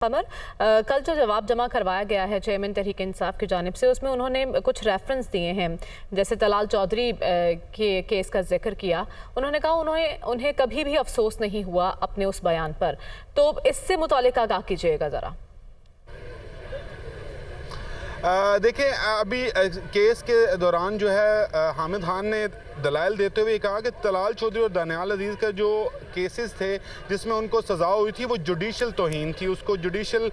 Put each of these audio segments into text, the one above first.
कमर, कल जो जवाब जमा करवाया गया है चेयरमैन तहरीक इंसाफ की जानिब से, उसमें उन्होंने कुछ रेफरेंस दिए हैं। जैसे तलाल चौधरी के केस का जिक्र किया। उन्होंने कहा उन्हें कभी भी अफसोस नहीं हुआ अपने उस बयान पर। तो इससे मुतालिक आगाह कीजिएगा ज़रा। देखिए, अभी केस के दौरान जो है हामिद खान ने दलाइल देते हुए कहा कि तलाल चौधरी और दानियाल अजीज़ का जो केसेस थे जिसमें उनको सज़ा हुई थी वो जुडिशल तौहीन थी, उसको जुडिशल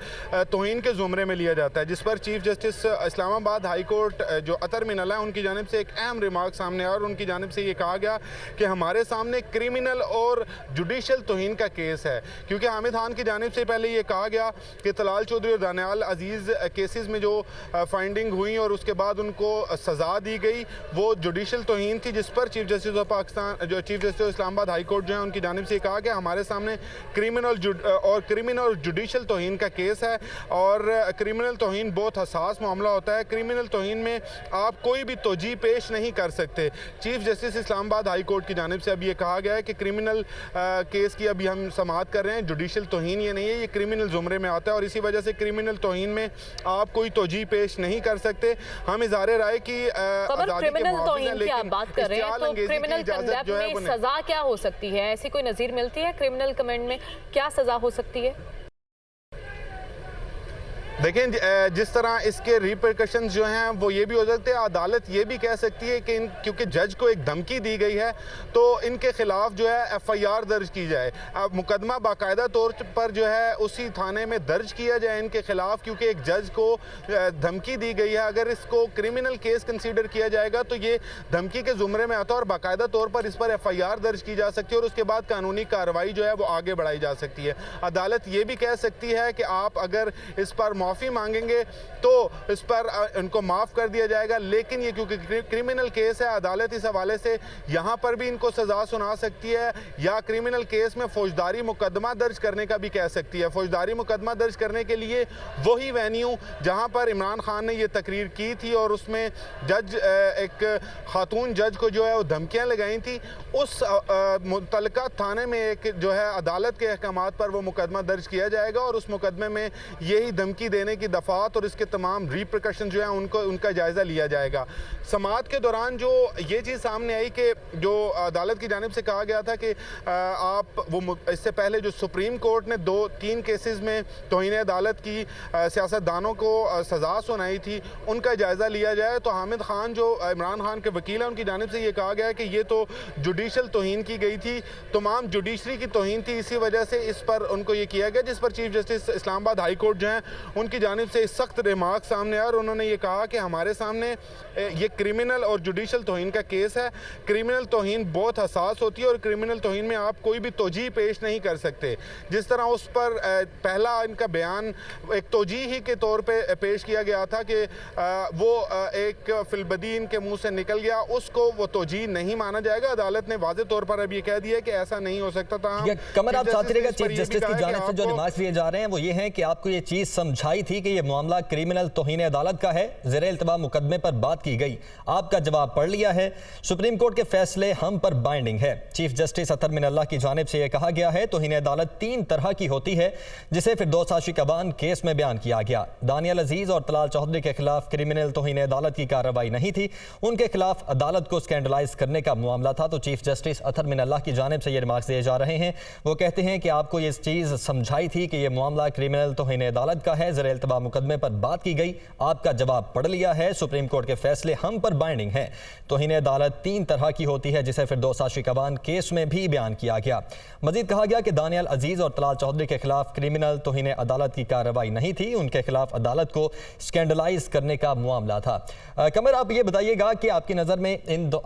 तौहीन के ज़ुमरे में लिया जाता है, जिस पर chief justice Islamabad high court जो अतर मिनल है उनकी जानिब से एक अहम रिमार्क सामने आया और उनकी जानिब से ये कहा गया कि हमारे सामने क्रिमिनल और जुडिशल तौहीन का केस है। क्योंकि हामिद खान की जानिब से पहले ये कहा गया कि तलाल चौधरी और दानियाल अजीज़ केसेस में जो फाइंडिंग हुई और उसके बाद उनको सज़ा दी गई वो जुडिशल तौहीन थी, जिस पर चीफ जस्टिस ऑफ पाकिस्तान जो chief justice Islamabad high court जो है उनकी जानिब से कहा कि हमारे सामने क्रिमिनल और जुडिशल तौहीन का केस है और क्रिमिनल तौहीन बहुत हसास मामला होता है। क्रिमिनल तौहीन में आप कोई भी तोजी पेश नहीं कर सकते। Chief justice Islamabad high court की जानिब से अब ये कहा गया है कि क्रिमिनल केस की अभी हम समाअत कर रहे हैं, जुडिशल तौहीन ये नहीं है, ये क्रिमिनल ज़ुमरे में आता है और इसी वजह से क्रिमिनल तौहीन में आप कोई तोजी पेश नहीं कर सकते। हम इज़हारे राय की क्रिमिनल तौहीन की आप बात कर रहे हैं तो क्रिमिनल कंडक्ट में सजा क्या हो सकती है? ऐसी कोई नज़ीर मिलती है? क्रिमिनल कमेंट में क्या सजा हो सकती है? देखें, जिस तरह इसके रिपरकशंस जो हैं वो ये भी हो सकते हैं। अदालत ये भी कह सकती है कि क्योंकि जज को एक धमकी दी गई है तो इनके खिलाफ जो है FIR दर्ज की जाए। अब मुकदमा बाकायदा तौर पर जो है उसी थाने में दर्ज किया जाए इनके खिलाफ, क्योंकि एक जज को धमकी दी गई है। अगर इसको क्रिमिनल केस कंसीडर किया जाएगा तो ये धमकी के ज़ुमरे में आता है और बाकायदा तौर पर इस पर FIR दर्ज की जा सकती है और उसके बाद कानूनी कार्रवाई जो है वो आगे बढ़ाई जा सकती है। अदालत ये भी कह सकती है कि आप अगर इस पर माफ़ी मांगेंगे तो इस पर इनको माफ़ कर दिया जाएगा, लेकिन ये क्योंकि क्रिमिनल केस है अदालत इस हवाले से यहाँ पर भी इनको सज़ा सुना सकती है या क्रिमिनल केस में फौजदारी मुकदमा दर्ज करने का भी कह सकती है। फौजदारी मुकदमा दर्ज करने के लिए वही वेन्यू जहाँ पर इमरान खान ने ये तकरीर की थी और उसमें जज एक खातून जज को जो है वो धमकियाँ लगाई थी, उस मुतलका थाने में एक जो है अदालत के अहकामात पर वो मुकदमा दर्ज किया जाएगा और उस मुकदमे में यही धमकी देने की दफ़ात और इसके तमाम रिप्रकशन जो है उनका जायज़ा लिया जाएगा। समाअत के दौरान जो ये चीज़ सामने आई कि जो अदालत की जानिब से कहा गया था कि आप वो इससे पहले जो सुप्रीम कोर्ट ने 2-3 केसेस में तौहीन अदालत की सियासतदानों को सज़ा सुनाई थी उनका जायज़ा लिया जाए। तो हामिद खान जो इमरान खान के वकील हैं उनकी जानिब से ये कहा गया है कि ये तो जुडिशल तौहीन की गई थी, तमाम जुडिशरी की तौहीन थी, इसी वजह से इस पर उनको ये किया गया, जिस पर chief justice Islamabad high court जो है उनकी जानिब से सख्त रिमार्क सामने आया और उन्होंने ये कहा कि हमारे सामने ये क्रिमिनल और जुडिशल तौहीन का केस है। क्रिमिनल तौहीन बहुत हसास होती है और क्रिमिनल तौहीन में आप कोई भी तोजी पेश नहीं कर सकते। जिस तरह उस पर पहला इनका बयान एक तोजी ही के तौर पे पेश किया गया था कि वो एक फिलबदीन के मुंह से निकल गया, उसको वो तोजी नहीं माना जाएगा। अदालत ने वाज़े तौर पर अब ये कह दिया कि ऐसा नहीं हो सकता था। कमर, आप साथ रहिएगा। चीफ जस्टिस की जानिब से जो रिमार्क्स लिए जा रहे हैं वो ये हैं कि आपको ये चीज़ समझाई थी कि ये मामला क्रिमिनल तौहीन अदालत का है, ज़ेरे इल्तवा मुकदमे पर बात की गई, आपका जवाब पढ़ लिया है, सुप्रीम कोर्ट के फैसले हम पर बाइंडिंग है। चीफ जस्टिस अतर मिनल्लाह की जानिब से यह कहा गया है तौहीन अदालत 3 तरह की होती है, जिसे फिरदौस आशिकबान केस में बयान किया गया। दानियाल अजीज़ और तलाल चौधरी के खिलाफ क्रिमिनल तौहीन अदालत की कार्रवाई नहीं थी, उनके खिलाफ अदालत को स्कैंडलाइज करने का मामला था। तो चीफ जस्टिस अतर मिनल्लाह की जानिब से ये रिमार्क्स दिए जा रहे हैं। वो कहते हैं कि आपको ये चीज़ समझाई थी कि यह मामला क्रिमिनल तौहीन अदालत का है, ज़ेरे इल्तवा मुकदमे पर बात की गई, आपका जवाब पढ़ लिया है, सुप्रीम कोर्ट के फैसले हम पर बाइंडिंग है। तौहीन अदालत 3 तरह की होती है, जिसे फिरदौस आशिकबान केस में भी बयान किया गया। मजीद कहा गया कि दानियाल अजीज़ और तलाल चौधरी के खिलाफ क्रिमिनल तौहीन अदालत की कार्रवाई नहीं थी, उनके खिलाफ अदालत को स्कैंडलाइज करने का मामला था। कमर, आप ये बताइएगा कि आपकी नज़र में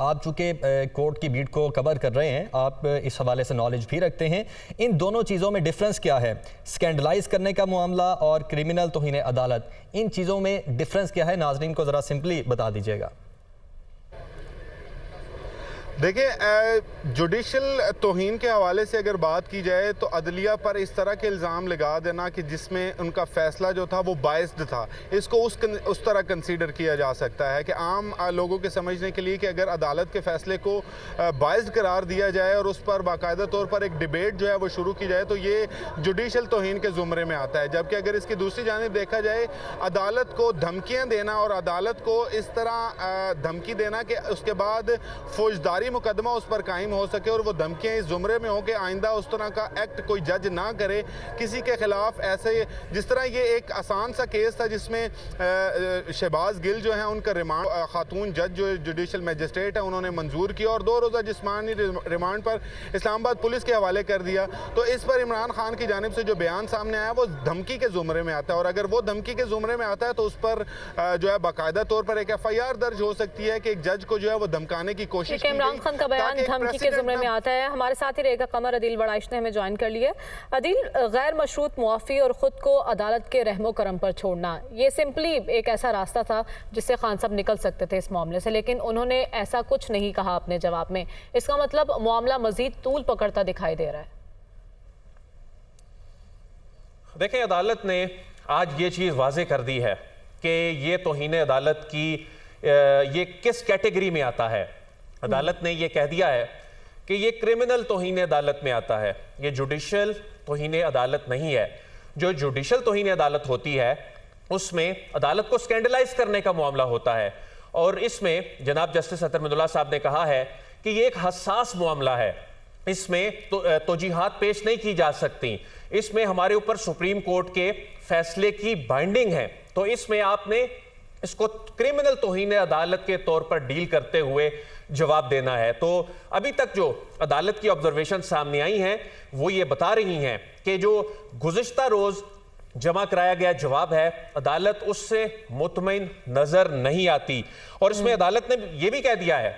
आप चूँकि कोर्ट की बीट को कवर कर रहे हैं, आप इस हवाले से नॉलेज भी रखते हैं, इन दोनों चीज़ों में डिफरेंस क्या है? स्कैंडलाइज करने का मामला और क्रिमिनल तौहीन अदालत, इन चीज़ों में डिफरेंस क्या है? नाज़रीन को ज़रा सिंपली बता दीजिएगा। देखिए, जुडिशल तौहीन के हवाले से अगर बात की जाए तो अदलिया पर इस तरह के इल्ज़ाम लगा देना कि जिसमें उनका फ़ैसला जो था वो बायस्ड था, इसको उस तरह कंसीडर किया जा सकता है कि आम लोगों के समझने के लिए कि अगर अदालत के फ़ैसले को बायस्ड करार दिया जाए और उस पर बाकायदा तौर पर एक डिबेट जो है वो शुरू की जाए तो ये जुडिशल तौहीन के ज़ुमरे में आता है। जबकि अगर इसकी दूसरी जानिब देखा जाए, अदालत को धमकियाँ देना और अदालत को इस तरह धमकी देना कि उसके बाद फौजदारी मुकदमा उस पर कायम हो सके और वो धमकियां इस जुमरे में हो कि आइंदा उस तरह का एक्ट कोई जज ना करे किसी के खिलाफ। ऐसे जिस तरह ये एक आसान सा केस था जिसमें शहबाज गिल जो है उनका रिमांड खातून जज जो जुडिशल मजिस्ट्रेट है उन्होंने मंजूर किया और 2 रोज़ा जिस्मानी रिमांड पर इस्लामाबाद पुलिस के हवाले कर दिया। तो इस पर इमरान खान की जानिब से जो बयान सामने आया वो धमकी के जुमरे में आता है और अगर वो धमकी के जुमरे में आता है तो उस पर जो है बाकायदा तौर पर एक FIR दर्ज हो सकती है कि एक जज को जो है वो धमकाने की कोशिश। इमरान खान का बयान धमकी के जुमरे में आता है। हमारे साथ ही रहेगा कमर अदील बड़ाइश ने हमें ज्वाइन कर लिया। अदील, गैर मशरूत मुआफ़ी और ख़ुद को अदालत के रहमो करम पर छोड़ना, ये सिंपली एक ऐसा रास्ता था जिससे खान साहब निकल सकते थे इस मामले से, लेकिन उन्होंने ऐसा कुछ नहीं कहा अपने जवाब में। इसका मतलब मामला मजीद तूल पकड़ता दिखाई दे रहा है। देखें, अदालत ने आज ये चीज़ वाज़े कर दी है कि ये तौहीन अदालत की ये किस कैटेगरी में आता है। अदालत ने ये कह दिया है कि ये क्रिमिनल तौहीन अदालत में आता है, ये जुडिशल तौहीन अदालत नहीं है। जो जुडिशल तौहीन अदालत होती है उसमें अदालत को स्कैंडलाइज करने का मामला होता है और इसमें जनाब जस्टिस अतर मिनुल्लाह साहब ने कहा है कि ये एक हसास मामला है, इसमें तौजीहात पेश नहीं की जा सकती, इसमें हमारे ऊपर सुप्रीम कोर्ट के फैसले की बाइंडिंग है, तो इसमें आपने इसको क्रिमिनल तौहीन अदालत के तौर पर डील करते हुए जवाब देना है। तो अभी तक जो अदालत की ऑब्जर्वेशन सामने आई हैं वो ये बता रही हैं कि जो गुज़िश्ता रोज जमा कराया गया जवाब है, अदालत उससे मुतमईन नजर नहीं आती। और इसमें अदालत ने ये भी कह दिया है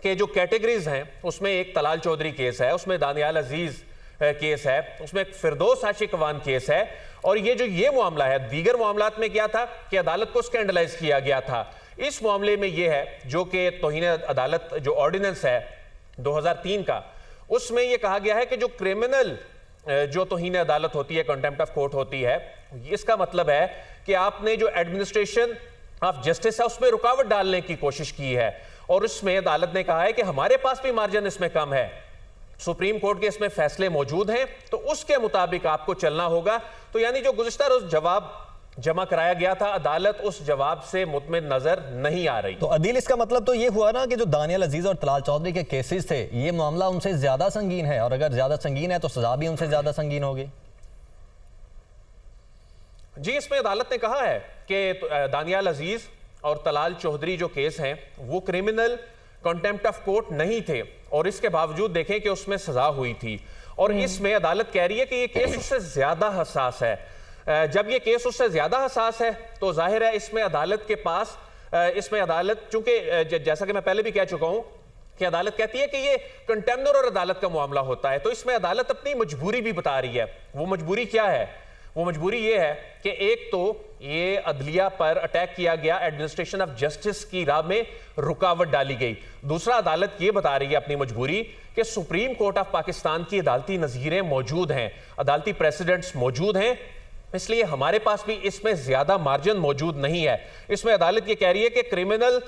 कि जो कैटेगरीज हैं उसमें एक तलाल चौधरी केस है, उसमें दानियाल अजीज केस है, उसमें एक फिरदौस आशिक अवान केस है, और ये जो ये मामला है, दीगर मामलात में क्या था कि अदालत को स्कैंडलाइज किया गया था। इस मामले में ये है जो कि तौहीन अदालत जो ऑर्डिनेंस है 2003 का, उसमें ये कहा गया है कि जो क्रिमिनल जो तौहीन अदालत होती है, कंटेम्प्ट ऑफ कोर्ट होती है, इसका मतलब है कि आपने जो एडमिनिस्ट्रेशन ऑफ जस्टिस है उसमें रुकावट डालने की कोशिश की है। और उसमें अदालत ने कहा है कि हमारे पास भी मार्जिन इसमें कम है, सुप्रीम कोर्ट के इसमें फैसले मौजूद हैं, तो उसके मुताबिक आपको चलना होगा। तो यानी जो गुज़िश्ता रोज जवाब जमा कराया गया था, अदालत उस जवाब से मुतमिन नजर नहीं आ रही। तो अदील, इसका मतलब तो ये हुआ ना कि जो दानियाल अजीज और तलाल चौधरी के केसेस थे, ये मामला उनसे ज्यादा संगीन है, और अगर ज्यादा संगीन है तो सजा भी उनसे ज्यादा संगीन होगी। जी, इसमें अदालत ने कहा है कि दानियाल अजीज और तलाल चौधरी जो केस हैं वो क्रिमिनल कंटेम्प्ट ऑफ कोर्ट नहीं थे, और इसके बावजूद देखें कि उसमें सजा हुई थी। और इसमें अदालत कह रही है कि ये केस उससे ज्यादा हसास है। जब ये केस उससे ज्यादा हसास है तो जाहिर है इसमें अदालत के पास, इसमें अदालत, चूंकि जैसा कि मैं पहले भी कह चुका हूं कि अदालत कहती है कि ये कंटेम्नर और अदालत का मामला होता है, तो इसमें अदालत अपनी मजबूरी भी बता रही है। वो मजबूरी क्या है? वो मजबूरी ये है कि एक तो ये अदलिया पर अटैक किया गया, एडमिनिस्ट्रेशन ऑफ जस्टिस की राह में रुकावट डाली गई। दूसरा, अदालत ये बता रही है अपनी मजबूरी कि सुप्रीम कोर्ट ऑफ पाकिस्तान की अदालती नज़ीरें मौजूद हैं, अदालती प्रेसिडेंट्स मौजूद हैं, इसलिए हमारे पास भी इसमें ज्यादा मार्जिन मौजूद नहीं है। इसमें अदालत ये कह रही है कि क्रिमिनल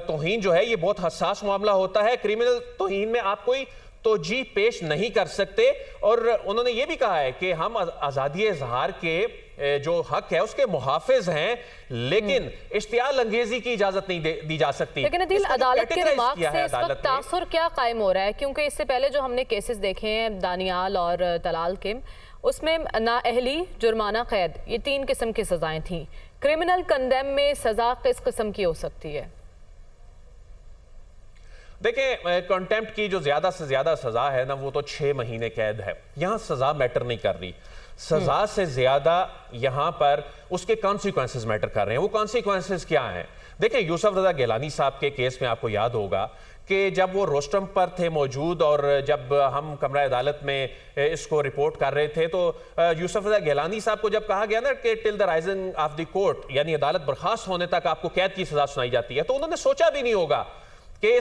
तौहीन जो है ये बहुत हसास मामला होता है, क्रिमिनल तौहीन में आप कोई तोजी पेश नहीं कर सकते। और उन्होंने ये भी कहा है कि हम आज़ादी इज़हार के जो हक है उसके मुहाफिज हैं, लेकिन इश्तियाल अंगेजी की इजाजत नहीं दी जा सकती। लेकिन अदील, अदालत के रिमार्क से इस वक्त तासुर क्या कायम हो रहा है? क्योंकि इससे पहले जो हमने केसेस देखे हैं दानियाल और तलाल के, उसमें नाअहली, जुर्माना, कैद, ये 3 किस्म की सजाएं थीं। क्रिमिनल कंडेम में सजा किस किस्म की हो सकती है? देखें, कंटेम्प्ट की जो ज्यादा से ज्यादा सजा है ना, वो तो 6 महीने कैद है। यहां सजा मैटर नहीं कर रही, सजा से ज्यादा यहां पर उसके कॉन्सिक्वेंसेस मैटर कर रहे हैं। वो कॉन्सिक्वेंसेस क्या हैं? देखें, यूसुफ रजा गिलानी साहब के केस में आपको याद होगा कि जब वो रोस्टम पर थे मौजूद और जब हम कमरा अदालत में इसको रिपोर्ट कर रहे थे, तो यूसुफ रजा गिलानी साहब को जब कहा गया ना कि till the rising of the court, यानी अदालत बर्खास्त होने तक आपको कैद की सजा सुनाई जाती है, तो उन्होंने सोचा भी नहीं होगा कि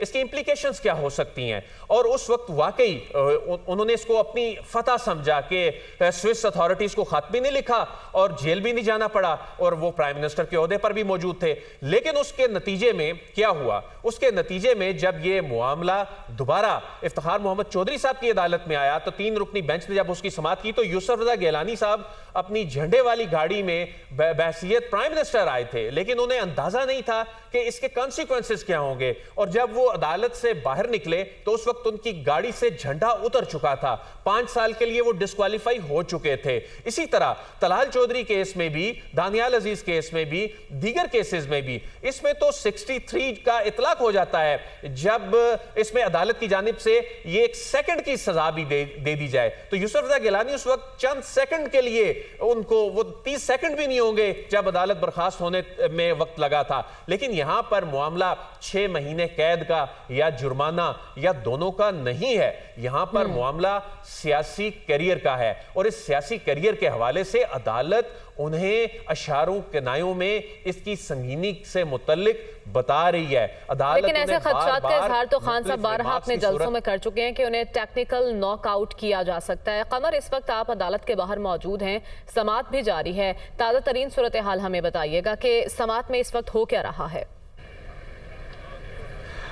इसकी इंप्लीकेशंस क्या हो सकती हैं। और उस वक्त वाकई उन्होंने इसको अपनी फतह समझा कि स्विस अथॉरिटीज को खत भी नहीं लिखा और जेल भी नहीं जाना पड़ा और वो प्राइम मिनिस्टर के ओहदे पर भी मौजूद थे। लेकिन उसके नतीजे में क्या हुआ? उसके नतीजे में जब ये मामला दोबारा इफ्तिखार मोहम्मद चौधरी साहब की अदालत में आया तो 3 रुकनी बेंच ने जब उसकी समाअत की तो यूसुफ रजा गिलानी साहब अपनी झंडे वाली गाड़ी में बहसीयत प्राइम मिनिस्टर आए थे, लेकिन उन्हें अंदाजा नहीं था कि इसके कॉन्सिक्वेंसेस क्या होंगे। और जब वो अदालत से बाहर निकले तो उस वक्त उनकी गाड़ी से झंडा उतर चुका था, 5 साल के लिए वो डिस्क्वालीफाई हो चुके थे। इसी तरह तलाल चौधरी केस में भी, दानियाल अजीज केस में भी, दीगर केसेस में भी इसमें तो 63 का इतलाक हो जाता है जब इसमें अदालत की जानिब से ये 1 सेकंड की सजा भी दे दी जाए। तो यूसुफ रजा गिलानी उस वक्त चंद सेकंड के लिए, उनको वो 30 सेकंड भी नहीं होंगे जब अदालत बर्खास्त होने में वक्त लगा था। लेकिन यहां पर मामला 6 महीने कैद का या जुर्माना या दोनों का नहीं है, यहां पर मामला सियासी करियर का है। और इस सियासी करियर के हवाले से अदालत उन्हें अशारों कनायों में इसकी संगीनी से मुतल्लिक बता रही है। अदालत लेकिन ऐसे खदशात का इजहार तो खान साहब बारहा अपने जलसों में कर चुके हैं कि उन्हें टेक्निकल नॉकआउट किया जा सकता है। कमर, इस वक्त आप अदालत के बाहर मौजूद हैं, समाअत भी जारी है, ताज़ा तरीन सूरत हाल हमें बताइएगा कि समाअत में इस वक्त हो क्या रहा है।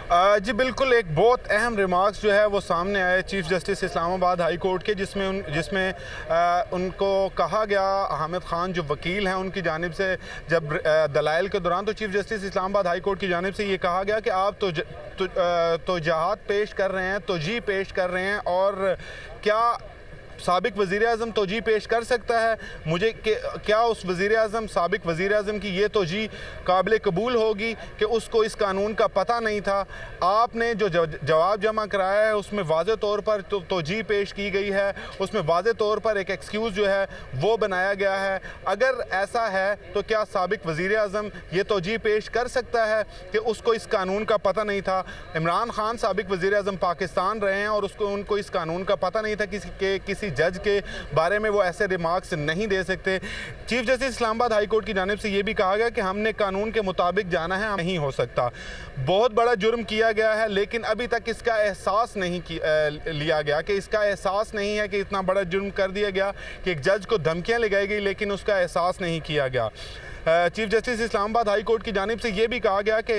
जी बिल्कुल, एक बहुत अहम रिमार्क्स जो है वो सामने आए chief justice Islamabad high court के, जिसमें उनको कहा गया, हामिद खान जो वकील हैं उनकी जानिब से जब दलाइल के दौरान, तो chief justice Islamabad high court की जानिब से ये कहा गया कि आप तो जहाद पेश कर रहे हैं, तोजी पेश कर रहे हैं, और क्या साबिक वज़ीर आज़म तोजी पेश कर सकता है? मुझे क्या उस वज़ीर आज़म, साबिक वज़ीर आज़म की ये तोजी काबिल कबूल होगी कि उसको इस कानून का पता नहीं था? आपने जो जवाब जमा कराया है उसमें वाज़े तौर पर तोजी पेश की गई है, उसमें वाज़े तौर पर एक एक्सक्यूज़ जो है वो बनाया गया है। अगर ऐसा है तो क्या साबिक वज़ीर आज़म ये तोजी पेश कर सकता है कि उसको इस कानून का पता नहीं था? इमरान खान साबिक वज़ीर आज़म पाकिस्तान रहे हैं और उनको इस कानून का पता नहीं था किसी जज के बारे में वो ऐसे रिमार्क्स नहीं दे सकते। Chief justice Islamabad high court की जानिब से ये भी कहा गया कि हमने कानून के मुताबिक जाना है, नहीं हो सकता। बहुत बड़ा जुर्म किया गया है, लेकिन अभी तक इसका एहसास नहीं लिया गया, कि इसका एहसास नहीं है कि इतना बड़ा जुर्म कर दिया गया कि एक जज को धमकियां लगाई गई, लेकिन उसका एहसास नहीं किया गया। Chief justice Islamabad high court की जानिब से ये भी कहा गया कि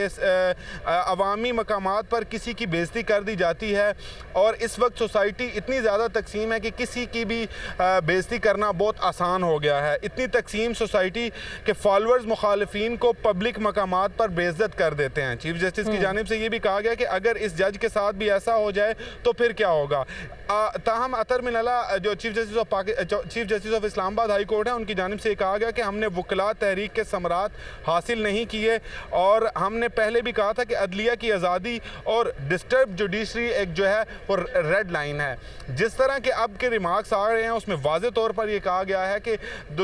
अवामी मकामात पर किसी की बेइज्जती कर दी जाती है, और इस वक्त सोसाइटी इतनी ज़्यादा तकसीम है कि किसी की भी बेइज्जती करना बहुत आसान हो गया है। इतनी तकसीम सोसाइटी के फॉलोअर्स मुखालिफिन को पब्लिक मकामात पर बेइज्जत कर देते हैं। चीफ जस्टिस की जानिब से ये भी कहा गया कि अगर इस जज के साथ भी ऐसा हो जाए तो फिर क्या होगा। ताहम अतर मिनला जो chief justice of Islamabad high court है, उनकी जानिब से कहा गया कि हमने वकला तहरीक के समरात हासिल नहीं किए, और हमने पहले भी कहा था कि अदलिया की आज़ादी और डिस्टर्ब जुडिशरी एक जो है वो रेड लाइन है। जिस तरह के अब के रिमार्क्स आ रहे हैं उसमें वाज़े तौर पर यह कहा गया है कि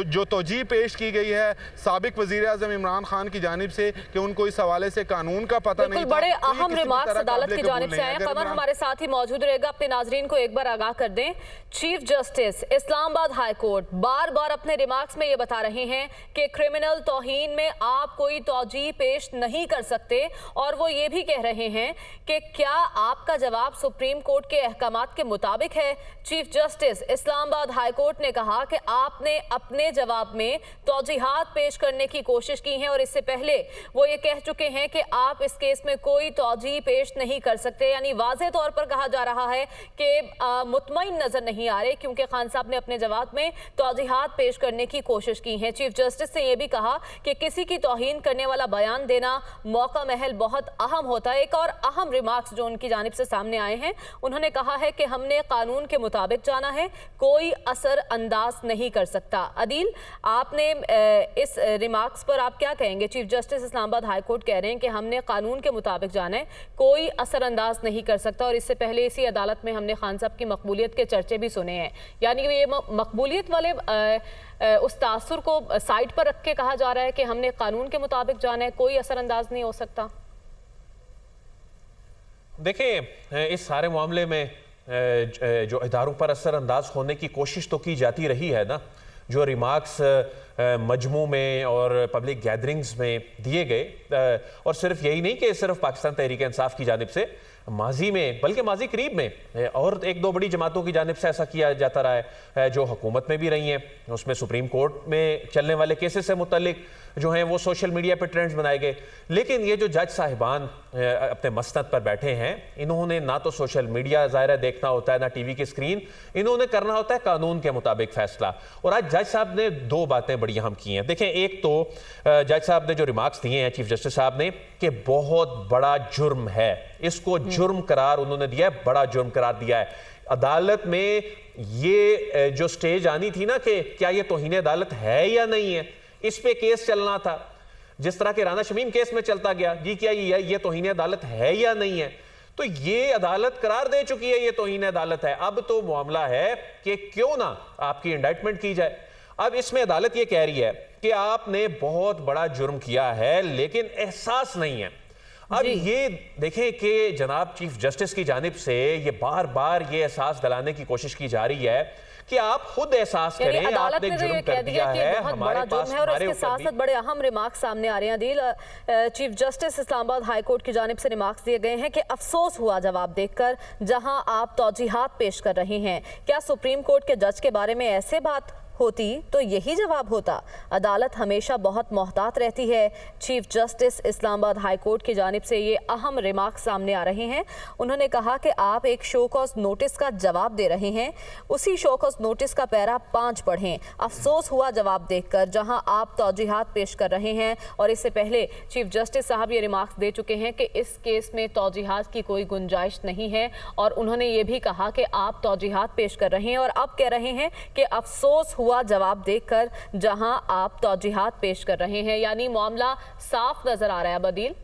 जो तोजी पेश की गई है साबिक वज़ीर आज़म इमरान खान की जानिब से कि उनको इस हवाले से कानून का पता नहीं था। बड़े अहम रिमार्क्स अदालत की जानिब से आए। कमर हमारे साथ ही मौजूद रहेगा, अपने नाजरीन को एक बार आगाह कर दें। Chief justice Islamabad high court बार बार अपने रिमार्क्स में ये बता रहे हैं कि क्रिमिनल तौहीन में आप कोई तौजी पेश नहीं कर सकते, और वो ये भी कह रहे हैं कि क्या आपका जवाब सुप्रीम कोर्ट के अहकामात के मुताबिक है? Chief justice Islamabad high court ने कहा कि आपने अपने जवाब में तौजीहात पेश करने की कोशिश की है, और इससे पहले वो ये कह चुके हैं कि आप इस केस में कोई तौजी पेश नहीं कर सकते। यानी वाज़े तौर पर कहा जा रहा है कि मुतमईन नजर नहीं आ रहे, क्योंकि खान साहब ने अपने जवाब में तौजीहात पेश करने की कोशिश की है। चीफ जस्टिस ने यह भी कहा कि किसी की तौहीन करने वाला बयान देना मौका महल बहुत अहम होता है। एक और अहम रिमार्क्स जो उनकी जानिब से सामने आए हैं, उन्होंने कहा है कि हमने कानून के मुताबिक जाना है, कोई असर अंदाज नहीं कर सकता। अदील, आपने इस रिमार्क्स पर आप क्या कहेंगे? Chief justice Islamabad high court कह रहे हैं कि हमने कानून के मुताबिक जाना है, कोई असर अंदाज नहीं कर सकता, और इससे पहले इसी अदालत में हमने खान साहब की मकबूलियत के चर्चे भी सुने हैं। यानी ये मकबूलियत वाले उस तासुर को साइड पर रख के कहा जा रहा है कि हमने कानून के मुताबिक जाना है, कोई असरअंदाज नहीं हो सकता। देखें, इस सारे मामले में जो इदारों पर असरअंदाज होने की कोशिश तो की जाती रही है ना, जो रिमार्क्स मजमू में और पब्लिक गैदरिंग्स में दिए गए, और सिर्फ यही नहीं कि सिर्फ पाकिस्तान तहरीक इंसाफ की जानिब से, माजी में बल्कि माजी करीब में और एक दो बड़ी जमातों की जानिब से ऐसा किया जाता रहा है, जो हुकूमत में भी रही हैं। उसमें सुप्रीम कोर्ट में चलने वाले केसेस से मुतल्लिक जो हैं वो सोशल मीडिया पर ट्रेंड्स बनाए गए। लेकिन ये जो जज साहिबान अपने मसनद पर बैठे हैं, इन्होंने ना तो सोशल मीडिया ज़ाहिर देखना होता है, ना टीवी की स्क्रीन, इन्होंने करना होता है कानून के मुताबिक फैसला। और आज जज साहब ने दो बातें बड़ी अहम की हैं। देखें, एक तो जज साहब ने जो रिमार्क्स दिए हैं चीफ जस्टिस साहब ने कि बहुत बड़ा जुर्म है, इसको जुर्म करार उन्होंने दिया है, बड़ा जुर्म करार दिया है। अदालत में ये जो स्टेज आनी थी ना कि क्या ये तौहीन अदालत है या नहीं है, इस पे केस चलना था, जिस तरह के राना शमीम केस में चलता गया जी, क्या ये तौहीन अदालत है या नहीं है। तो ये अदालत करार दे चुकी है ये तौहीन अदालत है। अब तो मामला है कि क्यों ना आपकी इंडाइटमेंट की जाए। अब इसमें अदालत ये कह रही है कि आपने बहुत बड़ा जुर्म किया है लेकिन एहसास नहीं है। अब ये देखें कि जनाब चीफ जस्टिस की जानिब से ये बार बार ये एहसास दिलाने की कोशिश की जा रही है कि आप खुद एहसास करें, आपने जुर्म कर दिया है, हमारे पास है। और इसके साथ साथ बड़े अहम रिमार्क्स सामने आ रहे हैं Adeel. Chief justice Islamabad high court की जानिब से रिमार्क्स दिए गए हैं कि अफसोस हुआ जवाब देखकर जहां आप तौजीहात पेश कर रहे हैं। क्या सुप्रीम कोर्ट के जज के बारे में ऐसे बात होती तो यही जवाब होता। अदालत हमेशा बहुत मोहतात रहती है। Chief justice Islamabad high court की जानिब से ये अहम रिमार्क सामने आ रहे हैं। उन्होंने कहा कि आप एक शो कॉज नोटिस का जवाब दे रहे हैं, उसी शो कॉज नोटिस का पैरा 5 पढ़ें। अफसोस हुआ जवाब देखकर जहां आप तौजीहात पेश कर रहे हैं। और इससे पहले चीफ जस्टिस साहब ये रिमार्क्स दे चुके हैं कि इस केस में तौजीहात की कोई गुंजाइश नहीं है। और उन्होंने ये भी कहा कि आप तौजीहात पेश कर रहे हैं और अब कह रहे हैं कि अफसोस हुआ जवाब देखकर जहां आप तौजीहात पेश कर रहे हैं। यानी मामला साफ नजर आ रहा है बदील।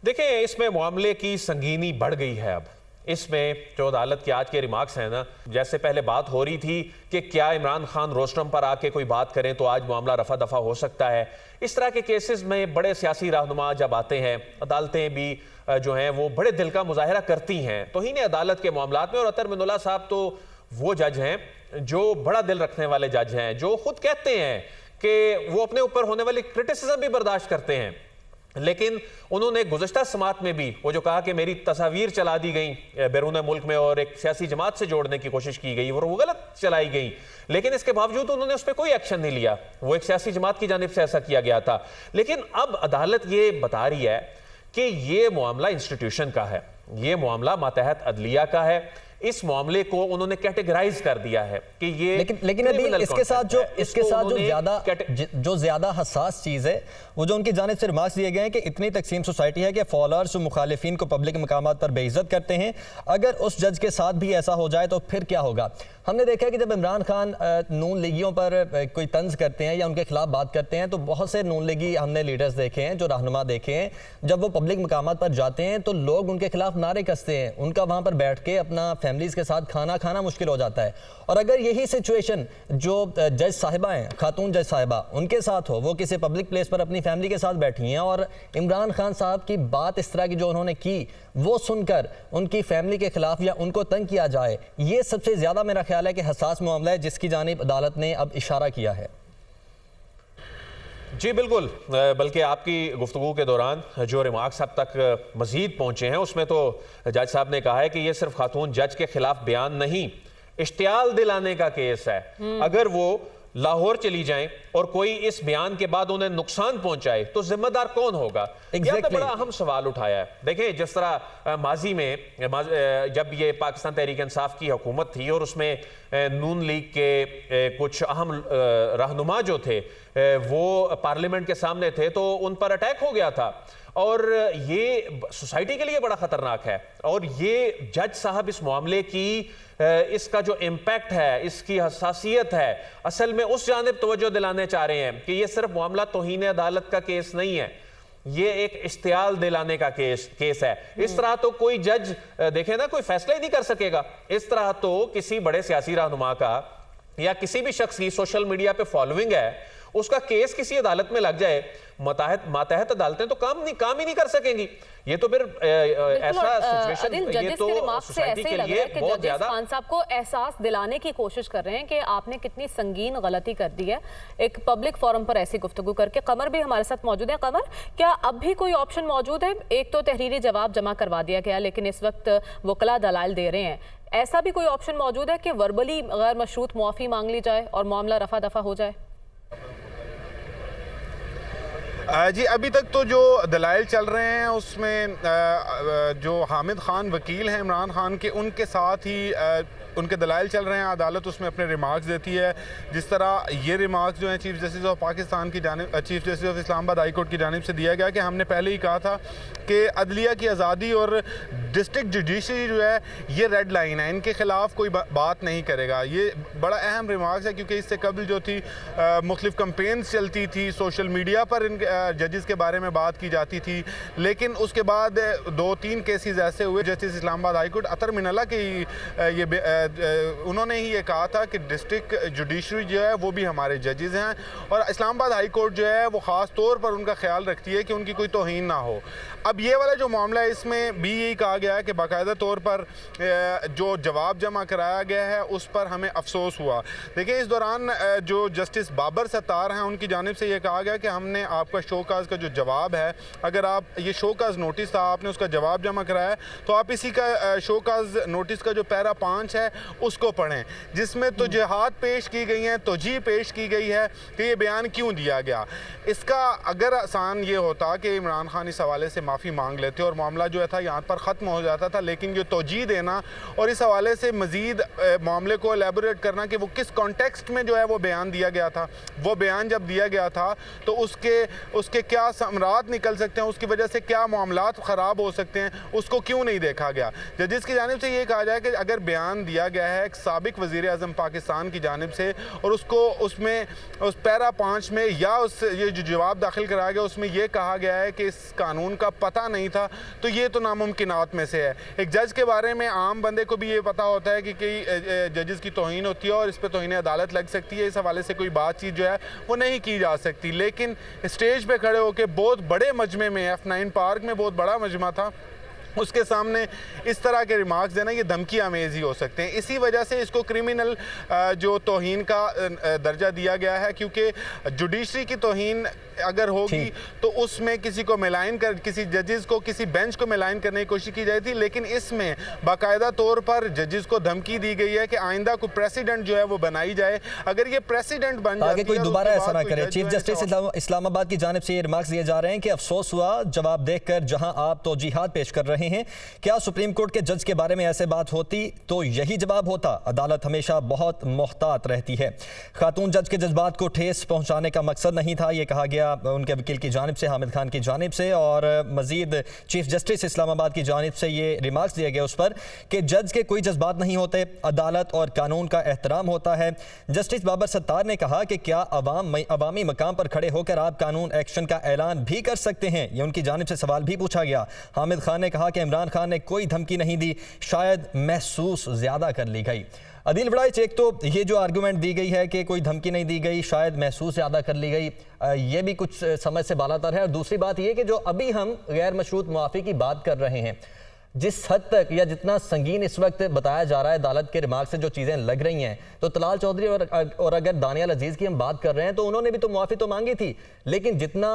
देखें, इसमें मामले की संगीनी बढ़ गई है। अब इसमें जो अदालत के आज के रिमार्क्स हैं ना, जैसे पहले बात हो रही थी कि क्या इमरान खान रोस्टरम पर आके कोई बात करें तो आज मामला रफा दफा हो सकता है। इस तरह के केसेस में बड़े सियासी रहनुमा जब आते हैं, अदालतें भी जो हैं वो बड़े दिल का मुजाहरा करती हैं तौहीन अदालत के मामलात में। और अतर मिनुल्लाह साहब तो वो जज हैं जो बड़ा दिल रखने वाले जज हैं, जो खुद कहते हैं कि वो अपने ऊपर होने वाली क्रिटिसिज्म भी बर्दाश्त करते हैं। लेकिन उन्होंने गुज़श्ता समात में भी वो जो कहा कि मेरी तस्वीर चला दी गई बैरून मुल्क में और एक सियासी जमात से जोड़ने की कोशिश की गई और वो गलत चलाई गई, लेकिन इसके बावजूद उन्होंने उस पर कोई एक्शन नहीं लिया। वो एक सियासी जमात की जानिब से ऐसा किया गया था। लेकिन अब अदालत ये बता रही है कि ये मामला इंस्टीट्यूशन का है, ये मामला मातहत अदलिया का है। इस मामले को उन्होंने कैटेगराइज कर दिया है कि ये लेकिन अभी इसके साथ जो ज्यादा हसास चीज है वो जो उनकी जानिब से रिमार्क्स दिए गए हैं कि इतनी तकसीम सोसाइटी है कि फॉलोअर्स और मुखालिफिन को पब्लिक मकामात पर बेइज्जत करते हैं। अगर उस जज के साथ भी ऐसा हो जाए तो फिर क्या होगा। हमने देखा है कि जब इमरान खान नून लीगियों पर कोई तंज करते हैं या उनके खिलाफ बात करते हैं तो बहुत से नून लीगी हमने लीडर्स देखे हैं, जो रहनुमा देखे हैं, जब वो पब्लिक मकामात पर जाते हैं तो लोग उनके खिलाफ नारे कसते हैं। उनका वहाँ पर बैठ के अपना फैमिलीज के साथ खाना खाना मुश्किल हो जाता है। और अगर यही सिचुएशन जो जज साहिबा हैं, खातून जज साहिबा, उनके साथ हो, वो किसी पब्लिक प्लेस पर अपनी फैमिली के साथ बैठी हैं और इमरान खान साहब की बात इस तरह की जो उन्होंने की वो सुनकर उनकी फैमिली के खिलाफ या उनको तंग किया जाए, ये सबसे ज्यादा मेरा ख्याल है कि हसास मामला है जिसकी जानिब अदालत ने अब इशारा किया है। जी बिल्कुल, बल्कि आपकी गुफ्तगू के दौरान जो रिमार्क्स अब तक मजीद पहुंचे हैं उसमें तो जज साहब ने कहा है कि ये सिर्फ खातून जज के खिलाफ बयान नहीं, इश्तियाल दिलाने का केस है। अगर वो लाहौर चली जाएं और कोई इस बयान के बाद उन्हें नुकसान पहुंचाए तो जिम्मेदार कौन होगा। यह तो बड़ा अहम सवाल उठाया है। देखें, जिस तरह माजी में जब ये पाकिस्तान तहरीक इंसाफ की हुकूमत थी और उसमें नून लीग के कुछ अहम रहनुमा जो थे वो पार्लियामेंट के सामने थे तो उन पर अटैक हो गया था। और ये सोसाइटी के लिए बड़ा खतरनाक है। और ये जज साहब इस मामले की इसका जो इम्पैक्ट है, इसकी हसासियत है, असल में उस जानिब तवज्जो दिलाने चाह रहे हैं कि ये सिर्फ मामला तौहीन अदालत का केस नहीं है, ये एक इश्तियाल दिलाने का केस है। इस तरह तो कोई जज देखे ना कोई फैसला ही नहीं कर सकेगा। इस तरह तो किसी बड़े सियासी रहनुमा का या किसी भी शख्स की सोशल मीडिया पे फॉलोइंग है, उसका केस किसी अदालत में लग जाए, मातहत अदालतें तो काम ही नहीं कर सकेंगी। ये तो फिर ऐसा सिचुएशन, ये तो सोसाइटी के लिए बहुत ज्यादा खान साहब को एहसास दिलाने की कोशिश कर रहे हैं कि आपने कितनी संगीन गलती कर दी है एक पब्लिक फोरम पर ऐसी गुफ्तगू करके। कमर भी हमारे साथ मौजूद है। कमर, क्या अब भी कोई ऑप्शन मौजूद है? एक तो तहरीरी जवाब जमा करवा दिया गया, लेकिन इस वक्त वकला दलाल दे रहे हैं, ऐसा भी कोई ऑप्शन मौजूद है कि वर्बली गैर मशरूत मुआफ़ी मांग ली जाए और मामला रफा दफा हो जाए? जी, अभी तक तो जो दलाइल चल रहे हैं उसमें जो हामिद खान वकील हैं इमरान खान के, उनके साथ ही उनके दलाइल चल रहे हैं। अदालत उसमें अपने रिमार्क्स देती है। जिस तरह ये रिमार्क्स जो हैं चीफ जस्टिस ऑफ पाकिस्तान की जानिब, chief justice of Islamabad high court की जानिब से दिया गया कि हमने पहले ही कहा था कि अदलिया की आज़ादी और डिस्ट्रिक्ट जुडिशरी जो है ये रेड लाइन है, इनके ख़िलाफ़ कोई बात नहीं करेगा। ये बड़ा अहम रिमार्क्स है क्योंकि इससे कबल जो थी मुख्तलिफ कंपेन्स चलती थी, सोशल मीडिया पर इन जजेस के बारे में बात की जाती थी, लेकिन उसके बाद 2-3 केसेस ऐसे हुए। जस्टिस इस्लामाबाद हाई कोर्ट अतर मिनल्ला की ये उन्होंने ही ये कहा था कि डिस्ट्रिक्ट जुडिशरी जो है वो भी हमारे जजेस हैं, और इस्लामाबाद हाई कोर्ट जो है वो ख़ास तौर पर उनका ख्याल रखती है कि उनकी कोई तौहीन ना हो। अब ये वाला जो मामला है इसमें भी यही कहा गया है कि बाकायदा तौर पर जो जवाब जमा कराया गया है उस पर हमें अफसोस हुआ। देखिए, इस दौरान जो जस्टिस बाबर सत्तार हैं उनकी जानिब से ये कहा गया कि हमने आपका शोकाज का जो जवाब है, अगर आप ये शोकाज नोटिस था आपने उसका जवाब जमा कराया तो आप इसी का शोकाज नोटिस का जो पैरा 5 है उसको पढ़ें, जिसमें तो जिहाद पेश की गई हैं, तोजी पेश की गई है कि ये बयान क्यों दिया गया। इसका अगर आसान ये होता कि इमरान खान इस हवाले से माफ़ी मांग लेते और मामला जो है था यहाँ पर ख़त्म हो जाता था, लेकिन ये तोजी देना और इस हवाले से मज़ीद मामले को एलेबोरेट करना कि वो किस कॉन्टेक्स्ट में जो है वो बयान दिया गया था, वो बयान जब दिया गया था तो उसके क्या समरात निकल सकते हैं, उसकी वजह से क्या मामलात ख़राब हो सकते हैं, उसको क्यों नहीं देखा गया। जजिस की जानिब से ये कहा जाए कि अगर बयान दिया गया है एक साबिक वज़ीर आज़म पाकिस्तान की जानिब से और उसको उसमें उस पैरा 5 में या उस ये जो जवाब दाखिल कराया गया उसमें यह कहा गया है कि इस कानून का पता नहीं था, तो ये तो नामुमकिनात में से है। एक जज के बारे में आम बंदे को भी ये पता होता है कि कई जजेस की तौहीन होती है और इस पर तौहीन अदालत लग सकती है, इस हवाले से कोई बातचीत जो है वो नहीं की जा सकती। लेकिन स्टेज पे खड़े होकर बहुत बड़े मजमे में, F9 पार्क में बहुत बड़ा मजमा था, उसके सामने इस तरह के रिमार्क्स देना ये धमकी आमेज ही हो सकते हैं। इसी वजह से इसको क्रिमिनल जो तौहीन का दर्जा दिया गया है, क्योंकि जुडिशरी की तौहीन अगर होगी तो उसमें किसी को मिलाइन कर, किसी जजेस को, किसी बेंच को मिलाइन करने की कोशिश की जाती, लेकिन इसमें बाकायदा तौर पर जजेस को धमकी दी गई है कि आइंदा कोई प्रेसिडेंट जो है वो बनाई जाए। अगर ये प्रेसिडेंट बन जाए, कोई दोबारा ऐसा ना करे। चीफ जस्टिस इस्लामाबाद की जानिब से ये रिमार्क्स दिए जा रहे हैं कि अफसोस हुआ जवाब देखकर जहां आप तौजीहात पेश कर रहे हैं। क्या सुप्रीम कोर्ट के जज के बारे में ऐसे बात होती तो यही जवाब होता? अदालत हमेशा बहुत मोहतात रहती है। खातून जज के जज्बात को ठेस पहुंचाने का मकसद नहीं था, ये कहा गया उनके वकील की जानिब से, हामिद खान की जानिब से, और मजीद चीफ जस्टिस इस्लामाबाद की जानिब से ये रिमार्क्स दिए गए उस पर कि जज के कोई जज्बात नहीं होते, अदालत और कानून का एहतराम होता है। जस्टिस बाबर सत्तार ने कहा कि क्या अवामी मकाम पर खड़े होकर आप कानून एक्शन का ऐलान भी कर सकते हैं, ये उनकी जानिब से सवाल भी पूछा गया। हामिद खान ने कहा कि इमरान खान ने कोई धमकी नहीं दी, शायद महसूस ज्यादा कर ली गई। अदील वड़ाइच, एक तो ये जो आर्गूमेंट दी गई है कि कोई धमकी नहीं दी गई, शायद महसूस ज़्यादा कर ली गई, ये भी कुछ समझ से बालातर है। और दूसरी बात ये कि जो अभी हम गैर मशरूत मुआफ़ी की बात कर रहे हैं, जिस हद तक या जितना संगीन इस वक्त बताया जा रहा है अदालत के रिमार्क से जो चीज़ें लग रही हैं, तो तलाल चौधरी और अगर दानियाल अजीज़ की हम बात कर रहे हैं तो उन्होंने भी तो मुआफ़ी तो मांगी थी, लेकिन जितना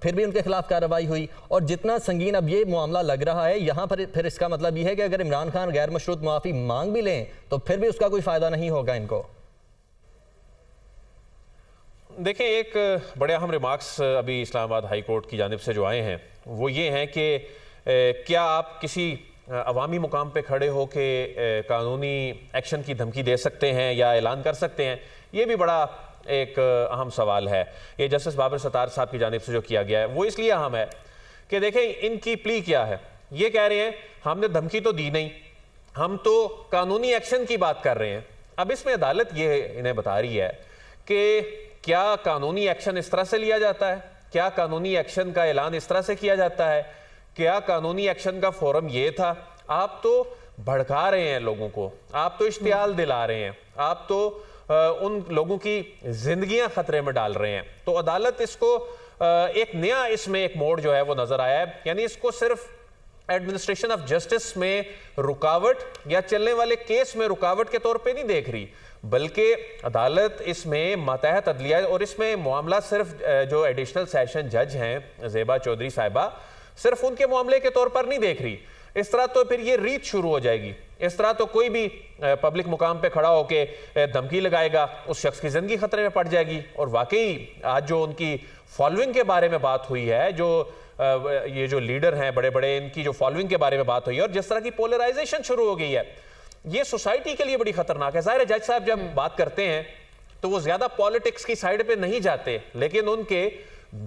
फिर भी उनके खिलाफ कार्रवाई हुई और जितना संगीन अब ये मामला लग रहा है, यहाँ पर फिर इसका मतलब ये है कि अगर इमरान खान गैर मशरूत मुआफ़ी मांग भी लें तो फिर भी उसका कोई फ़ायदा नहीं होगा इनको। देखें, एक बड़े अहम रिमार्क्स अभी इस्लामाबाद हाई कोर्ट की जानिब से जो आए हैं वो ये हैं कि क्या आप किसी अवामी मुकाम पे खड़े हो के कानूनी एक्शन की धमकी दे सकते हैं या ऐलान कर सकते हैं? ये भी बड़ा एक अहम सवाल है। ये जस्टिस बाबर सत्तार साहब की जानिब से जो किया गया है वो इसलिए अहम है कि देखें इनकी प्ली क्या है। ये कह रहे हैं हमने धमकी तो दी नहीं, हम तो कानूनी एक्शन की बात कर रहे हैं। अब इसमें अदालत ये इन्हें बता रही है कि क्या कानूनी एक्शन इस तरह से लिया जाता है, क्या कानूनी एक्शन का ऐलान इस तरह से किया जाता है, क्या कानूनी एक्शन का फोरम ये था? आप तो भड़का रहे हैं लोगों को, आप तो इश्तियाल दिला रहे हैं, आप तो उन लोगों की जिंदगियां खतरे में डाल रहे हैं। तो अदालत इसको एक नया इसमें एक मोड़ जो है वो नजर आया है, यानी इसको सिर्फ एडमिनिस्ट्रेशन ऑफ जस्टिस में रुकावट या चलने वाले केस में रुकावट के तौर पे नहीं देख रही, बल्कि अदालत इसमें मातहत अदलिया और इसमें मामला सिर्फ जो एडिशनल सेशन जज हैं ज़ेबा चौधरी साहिबा, सिर्फ उनके मामले के तौर पर नहीं देख रही। इस तरह तो फिर ये रीत शुरू हो जाएगी। इस तरह तो कोई भी पब्लिक मुकाम पे खड़ा होके धमकी लगाएगा, उस शख्स की जिंदगी खतरे में पड़ जाएगी। और वाकई आज जो उनकी फॉलोइंग के बारे में बात हुई है, जो ये जो लीडर हैं बड़े बड़े, इनकी जो फॉलोइंग के बारे में बात हुई है और जिस तरह की पोलराइजेशन शुरू हो गई है, ये सोसाइटी के लिए बड़ी खतरनाक है। जाहिर है जज साहब जब बात करते हैं तो वो ज्यादा पॉलिटिक्स की साइड पे नहीं जाते, लेकिन उनके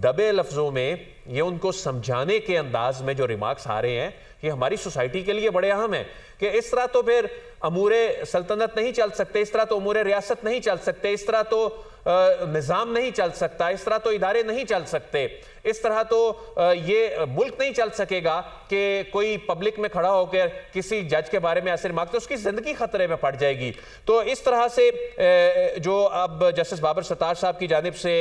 दबे लफ्जों में ये उनको समझाने के अंदाज में जो रिमार्क्स आ रहे हैं, ये हमारी सोसाइटी के लिए बड़े अहम है कि इस तरह तो फिर अमूरे सल्तनत नहीं चल सकते, इस तरह तो अमूरे रियासत नहीं चल सकते, इस तरह तो निज़ाम नहीं चल सकता, इस तरह तो इदारे नहीं चल सकते, इस तरह तो ये मुल्क नहीं चल सकेगा कि कोई पब्लिक में खड़ा होकर किसी जज के बारे में ऐसे रिमार्क, तो उसकी जिंदगी खतरे में पड़ जाएगी। तो इस तरह से जो अब जस्टिस बाबर सत्तार साहब की जानिब से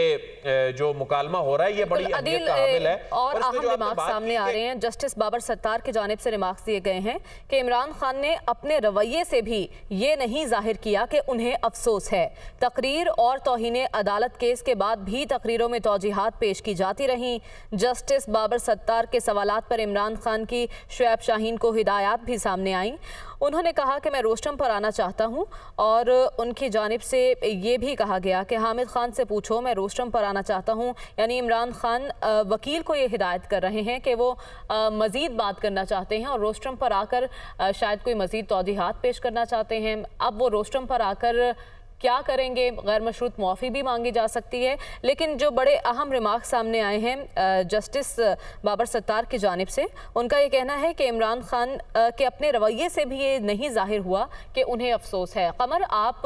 जो मुकालमा हो रहा है, ये बड़ी अहमियत का हामिल है। और अहम रिमार्क्स सामने आ रहे हैं। जस्टिस बाबर सत्तार की जानिब से रिमार्क्स दिए गए हैं कि इमरान खान ने अपने रवैये से भी ये नहीं जाहिर किया कि उन्हें अफसोस है। तकरीर और तौहीन अदालत केस के बाद भी तकरीरों में तौजीहात पेश की जाती रहीं। जस्टिस बाबर सत्तार के सवालात पर इमरान खान की शुएब शाहीन को हिदायत भी सामने आई। उन्होंने कहा कि मैं रोस्टम पर आना चाहता हूं और उनकी जानिब से ये भी कहा गया कि हामिद खान से पूछो, मैं रोस्टम पर आना चाहता हूं। यानी इमरान खान वकील को ये हिदायत कर रहे हैं कि वो मज़ीद बात करना चाहते हैं और रोस्टम पर आकर शायद कोई मज़ीद तौजीहात पेश करना चाहते हैं। अब वो रोस्टम पर आकर क्या करेंगे, गैर मशरूत मुआफ़ी भी मांगी जा सकती है। लेकिन जो बड़े अहम रिमार्क सामने आए हैं जस्टिस बाबर सत्तार की जानिब से, उनका ये कहना है कि इमरान खान के अपने रवैये से भी ये नहीं जाहिर हुआ कि उन्हें अफसोस है। कमर, आप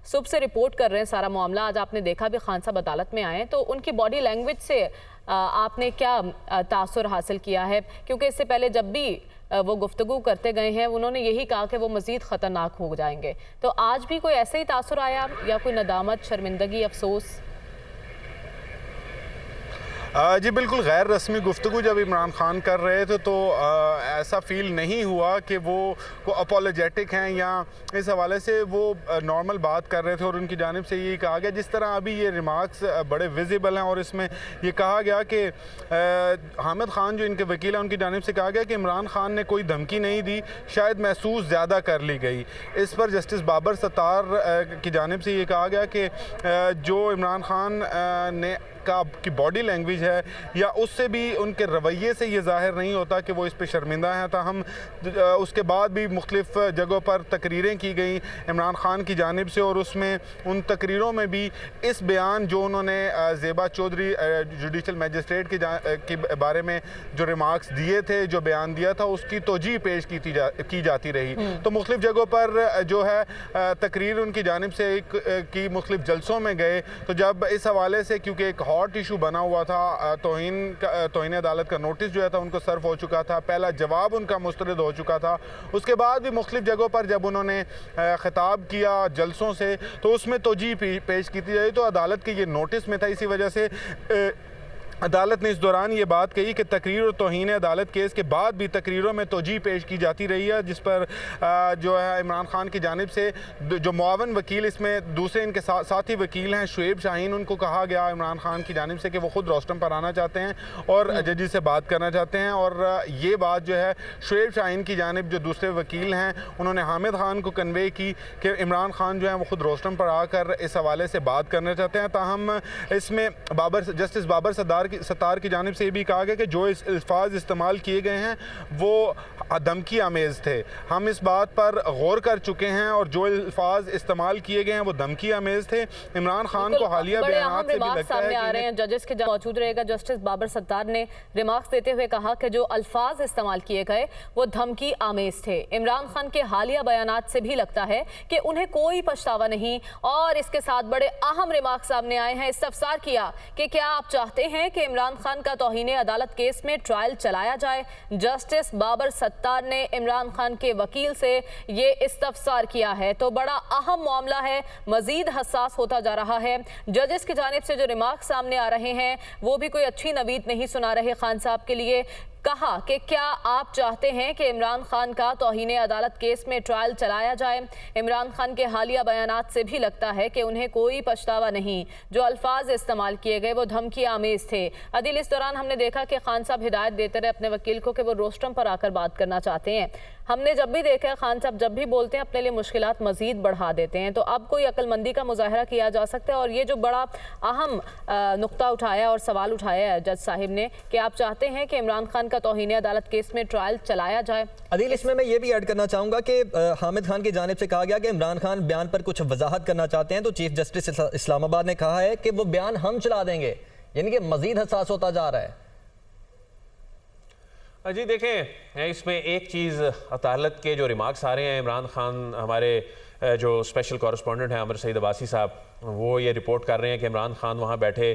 सुबह से रिपोर्ट कर रहे हैं सारा मामला, आज आपने देखा भी खान साहब अदालत में आए, तो उनकी बॉडी लैंग्वेज से आपने क्या तासुर हासिल किया है? क्योंकि इससे पहले जब भी वो गुफ्तगू करते गए हैं, उन्होंने यही कहा कि वो मज़ीद ख़तरनाक हो जाएंगे। तो आज भी कोई ऐसे ही तासुर आया या कोई नदामत, शर्मिंदगी, अफसोस? जी बिल्कुल, गैर रस्मी गुफ्तगू जब इमरान खान कर रहे थे तो ऐसा फ़ील नहीं हुआ कि वो अपोलोजेटिक हैं या इस हवाले से वो नॉर्मल बात कर रहे थे और उनकी जानिब से ये कहा गया, जिस तरह अभी ये रिमार्क्स बड़े विजिबल हैं और इसमें ये कहा गया कि हामिद खान जो इनके वकील हैं उनकी जानिब से कहा गया कि इमरान खान ने कोई धमकी नहीं दी, शायद महसूस ज़्यादा कर ली गई। इस पर जस्टिस बाबर सत्तार की जानिब से ये कहा गया कि जो इमरान खान ने की बॉडी लैंग्वेज है या उससे भी उनके रवैये से ये ज़ाहिर नहीं होता कि वो इस पे शर्मिंदा हैं। तो हम उसके बाद भी मुख्तलिफ़ जगहों पर तकरीरें की गई इमरान खान की जानिब से और उसमें उन तकरीरों में भी इस बयान जो उन्होंने ज़ेबा चौधरी जुडिशल मजिस्ट्रेट के बारे में जो रिमार्क्स दिए थे, जो बयान दिया था, उसकी तोजी पेश की जाती रही। तो मुख्तलिफ़ जगहों पर जो है तकरीर उनकी जानिब से की मुख्तलिफ़ जलसों में गए। तो जब इस हवाले से क्योंकि एक हॉट इशू बना हुआ था, तौहीन अदालत का नोटिस जो है था उनको सर्व हो चुका था, पहला जवाब उनका मुस्तरद हो चुका था, उसके बाद भी मुख्तलिफ जगहों पर जब उन्होंने खिताब किया जलसों से तो उसमें तोजी पेश की जाए तो अदालत के ये नोटिस में था। इसी वजह से अदालत ने इस दौरान ये बात कही कि तकरीर और तौहीन अदालत केस के बाद भी तकरीरों में तोजी पेश की जाती रही है, जिस पर जो है इमरान खान की जानिब से जो मुआवन वकील, इसमें दूसरे इनके साथी वकील हैं शुएब शाहीन, उनको कहा गया इमरान खान की जानिब से कि वो ख़ुद रोस्टम पर आना चाहते हैं और जजी से बात करना चाहते हैं। और ये बात जो है शुएब शाहीन की जानिब जो दूसरे वकील हैं उन्होंने हामिद खान को कन्वे की कि इमरान खान जो है वो ख़ुद रोस्टम पर आकर इस हवाले से बात करना चाहते हैं। ताहम इसमें जस्टिस बाबर सत्तार की जानिब से ये भी कहा गया कि जो अल्फाज इस्तेमाल किए गए हैं वो धमकी आमेज़ थे। हम इस बात पर गौर कर चुके हैं और जो अल्फाज इस्तेमाल किए गए हैं वो धमकी आमेज़ थे। इमरान खान को हालिया बयानात से भी लगता है आ रहे हैं, जजेस के मौजूद रहेगा। जस्टिस बाबर सत्तार ने रिमार्क्स देते हुए कहा कि जो अल्फाज इस्तेमाल किए गए वो धमकी आमेज़ थे। इमरान खान के हालिया बयानात से भी लगता है कि उन्हें कोई पछतावा नहीं। और इसके साथ बड़े अहम रिमार्क्स सामने आए हैं। इस्तफसार किया कि क्या आप चाहते हैं कि इमरान खान का तौहीन अदालत केस में ट्रायल चलाया जाए? जस्टिस बाबर सत्तार ने इमरान खान के वकील से ये इस्तफसार किया है। तो बड़ा अहम मामला है, मजीद हसास होता जा रहा है। जजेस की जानिब से जो रिमार्क सामने आ रहे हैं वो भी कोई अच्छी नवीद नहीं सुना रहे खान साहब के लिए। कहा कि क्या आप चाहते हैं कि इमरान खान का तौहीन अदालत केस में ट्रायल चलाया जाए? इमरान खान के हालिया बयानात से भी लगता है कि उन्हें कोई पछतावा नहीं। जो अल्फाज इस्तेमाल किए गए वो धमकी आमेज थे। अदिल, इस दौरान हमने देखा कि खान साहब हिदायत देते रहे अपने वकील को कि वो रोस्टम पर आकर बात करना चाहते हैं। हमने जब भी देखा है खान साहब जब भी बोलते हैं अपने लिए मुश्किलात मजीद बढ़ा देते हैं। तो अब कोई अक्लमंदी का मुजाहरा किया जा सकता है। और ये जो बड़ा अहम नुक्ता उठाया और सवाल उठाया है जज साहिब ने कि आप चाहते हैं कि इमरान खान का तौहीन अदालत केस में ट्रायल चलाया जाए। अदील, इसमें मैं ये भी ऐड करना चाहूँगा कि हामिद खान की जानिब से कहा गया कि इमरान खान बयान पर कुछ वजाहत करना चाहते हैं, तो चीफ जस्टिस इस्लामाबाद ने कहा है कि वो बयान हम चला देंगे, यानी कि मजीद हसास होता जा रहा है। जी देखें, इसमें एक चीज़ अदालत के जो रिमार्क्स आ रहे हैं, इमरान खान, हमारे जो स्पेशल कॉरेस्पॉन्डेंट हैं आमिर सईद अब्बासी साहब, वो ये रिपोर्ट कर रहे हैं कि इमरान खान वहाँ बैठे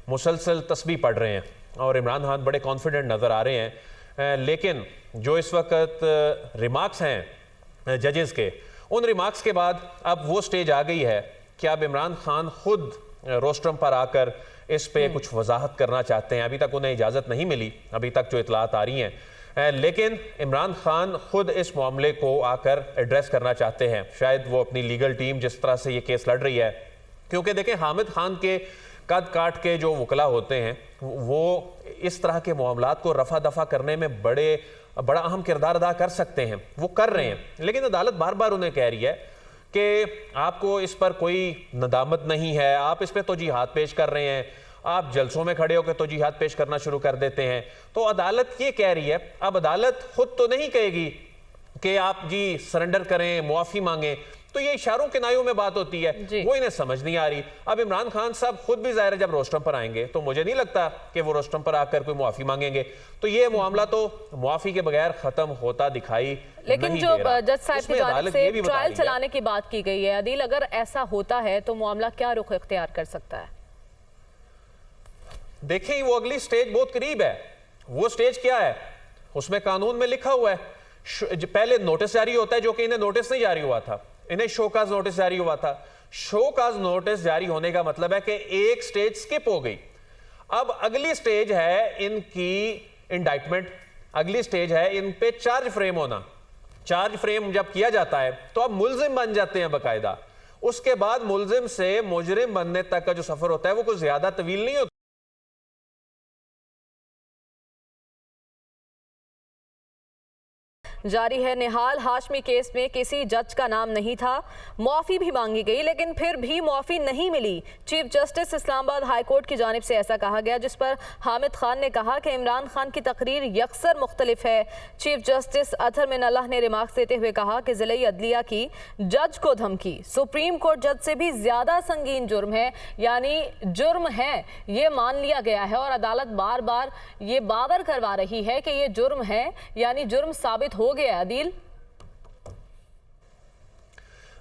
मुसलसल तस्बीह पढ़ रहे हैं और इमरान खान बड़े कॉन्फिडेंट नज़र आ रहे हैं। लेकिन जो इस वक्त रिमार्क्स हैं जजेस के, उन रिमार्क्स के बाद अब वो स्टेज आ गई है कि अब इमरान खान खुद रोस्ट्रम पर आकर इस पे कुछ वजाहत करना चाहते हैं। अभी तक उन्हें इजाज़त नहीं मिली, अभी तक जो इतलात आ रही हैं, लेकिन इमरान खान खुद इस मामले को आकर एड्रेस करना चाहते हैं। शायद वो अपनी लीगल टीम जिस तरह से ये केस लड़ रही है, क्योंकि देखें हामिद खान के कद काट के जो वकला होते हैं वो इस तरह के मामलात को रफा दफा करने में बड़ा अहम किरदार अदा कर सकते हैं, वो कर रहे हैं। लेकिन अदालत बार बार उन्हें कह रही है कि आपको इस पर कोई नदामत नहीं है, आप इस पर तौजीहात पेश कर रहे हैं, आप जलसों में खड़े होकर तौजीहात पेश करना शुरू कर देते हैं। तो अदालत ये कह रही है, अब अदालत खुद तो नहीं कहेगी कि आप जी सरेंडर करें, मुआफ़ी मांगें, तो ये इशारों के नायों में बात होती है, वो इन्हें समझ नहीं आ रही। अब इमरान खान साहब खुद भी ज़ाहिर है जब रोस्टम पर आएंगे तो मुझे नहीं लगता कि वो रोस्टम पर आकर कोई मुआफ़ी मांगेंगे, तो ये मामला तो मुआफ़ी के बगैर ख़त्म होता दिखाई लेकिन नहीं जो दे रहा। जज साहब की जानिब से भी ट्रायल चलाने की बात की गई है, अदील अगर ऐसा होता है तो मामला क्या रुख इख्तियार कर सकता है? देखें, वो अगली स्टेज बहुत करीब है। वो स्टेज क्या है, उसमें कानून में लिखा हुआ है, पहले नोटिस जारी होता है, जो कि इन्हें नोटिस नहीं जारी हुआ था, इन्हें शोकाज नोटिस जारी हुआ था। शोकाज नोटिस जारी होने का मतलब है कि एक स्टेज स्किप हो गई। अब अगली स्टेज है इनकी इंडाइटमेंट, अगली स्टेज है इन पे चार्ज फ्रेम होना। चार्ज फ्रेम जब किया जाता है तो अब मुल्जिम बन जाते हैं बाकायदा। उसके बाद मुल्जिम से मुजरिम बनने तक का जो सफर होता है वो कुछ ज्यादा तवील नहीं होता। जारी है, निहाल हाशमी केस में किसी जज का नाम नहीं था, मुआफ़ी भी मांगी गई लेकिन फिर भी मुआफ़ी नहीं मिली। Chief justice Islamabad high court की जानिब से ऐसा कहा गया, जिस पर हामिद खान ने कहा कि इमरान खान की तकरीर यकसर मुख्तलिफ है। चीफ जस्टिस अतहर मिनल्लाह ने रिमार्क्स देते हुए कहा कि ज़िले अदलिया की जज को धमकी सुप्रीम कोर्ट जज से भी ज़्यादा संगीन जुर्म है, यानी जुर्म है ये मान लिया गया है और अदालत बार बार ये बावर करवा रही है कि ये जुर्म है, यानी जुर्म साबित हो गया। अदील,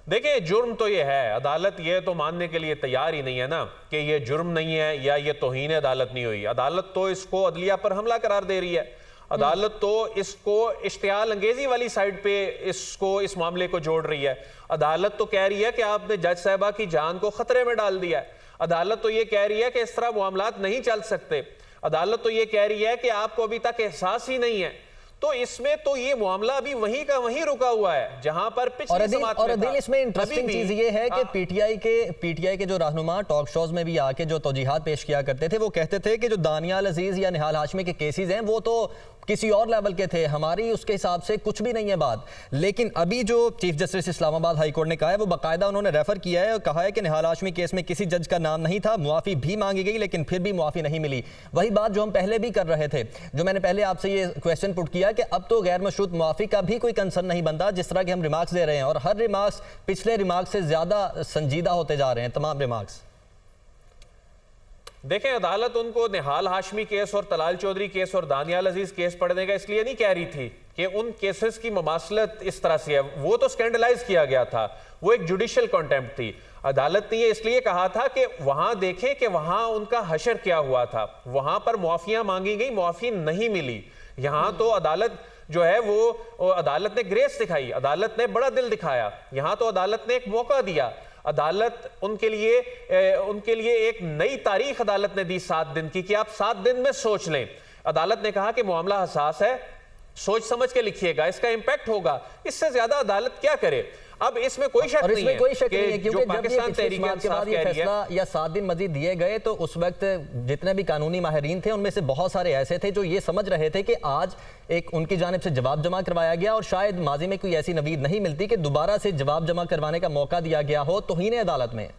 देखिए, जुर्म तो ये है, अदालत ये तो मानने के लिए तैयार ही नहीं है ना कि ये जुर्म नहीं है या ये तौहीन अदालत नहीं हुई। अदालत तो इसको अदलिया पर हमला करार दे रही है। अदालत तो इसको इश्तियाल अंगेजी वाली साइड पे इसको इस मामले को जोड़ रही है। अदालत तो कह रही है कि आपने जज साहबा की जान को खतरे में डाल दिया है। अदालत तो ये कह रही है कि इस तरह मामलात नहीं चल सकते। अदालत तो ये कह रही है कि आपको अभी तक एहसास ही नहीं है। तो इसमें तो ये मामला अभी वहीं का वहीं रुका हुआ है जहां पर पिछली समात में था। इसमें इंटरेस्टिंग चीज ये है कि पीटीआई के जो रहनुमा टॉक शोज में भी आके जो तौजीहात पेश किया करते थे, वो कहते थे कि जो दानियाल अजीज या निहाल हाशमी के केसेस हैं वो तो किसी और लेवल के थे, हमारी उसके हिसाब से कुछ भी नहीं है बात। लेकिन अभी जो chief justice Islamabad high court ने कहा है वो बाकायदा उन्होंने रेफर किया है और कहा है कि निहाल हाशमी केस में किसी जज का नाम नहीं था, मुआफ़ी भी मांगी गई लेकिन फिर भी मुआफ़ी नहीं मिली। वही बात जो हम पहले भी कर रहे थे, जो मैंने पहले आपसे ये क्वेश्चन पुट किया कि अब तो गैर मशरूत मुआफ़ी का भी कोई कंसर्न नहीं बनता, जिस तरह के हम रिमार्क्स दे रहे हैं और हर रिमार्क्स पिछले रिमार्क्स से ज़्यादा संजीदा होते जा रहे हैं तमाम रिमार्क्स। देखें, अदालत उनको निहाल हाशमी केस और तलाल चौधरी केस और दानियाल अजीज केस पढ़ने का इसलिए नहीं कह रही थी कि उन केसेस की ममासलत इस तरह से है, वो तो स्कैंडलाइज किया गया था, वो एक जुडिशियल कॉन्टेम्प्ट थी। अदालत ने ये इसलिए कहा था कि वहां देखें कि वहां उनका हशर क्या हुआ था, वहां पर मुआफियां मांगी गई, मुआफी नहीं मिली। यहां तो अदालत जो है वो अदालत ने ग्रेस दिखाई, अदालत ने बड़ा दिल दिखाया। यहां तो अदालत ने एक मौका दिया, अदालत उनके लिए एक नई तारीख अदालत ने दी 7 दिन की कि आप 7 दिन में सोच लें। अदालत ने कहा कि मामला हसास है, सोच समझ के लिखिएगा, इसका इंपैक्ट होगा। इससे ज्यादा अदालत क्या करे? अब इसमें कोई शक नहीं है कि जो पाकिस्तान तहरीक इंसाफ कह रही है, या 7 दिन मजीद दिए गए तो उस वक्त जितने भी कानूनी माहिरीन थे उनमें से बहुत सारे ऐसे थे जो ये समझ रहे थे कि आज एक उनकी जानिब से जवाब जमा करवाया गया और शायद माजी में कोई ऐसी नवीद नहीं मिलती कि दोबारा से जवाब जमा करवाने का मौका दिया गया हो तौहीन अदालत में।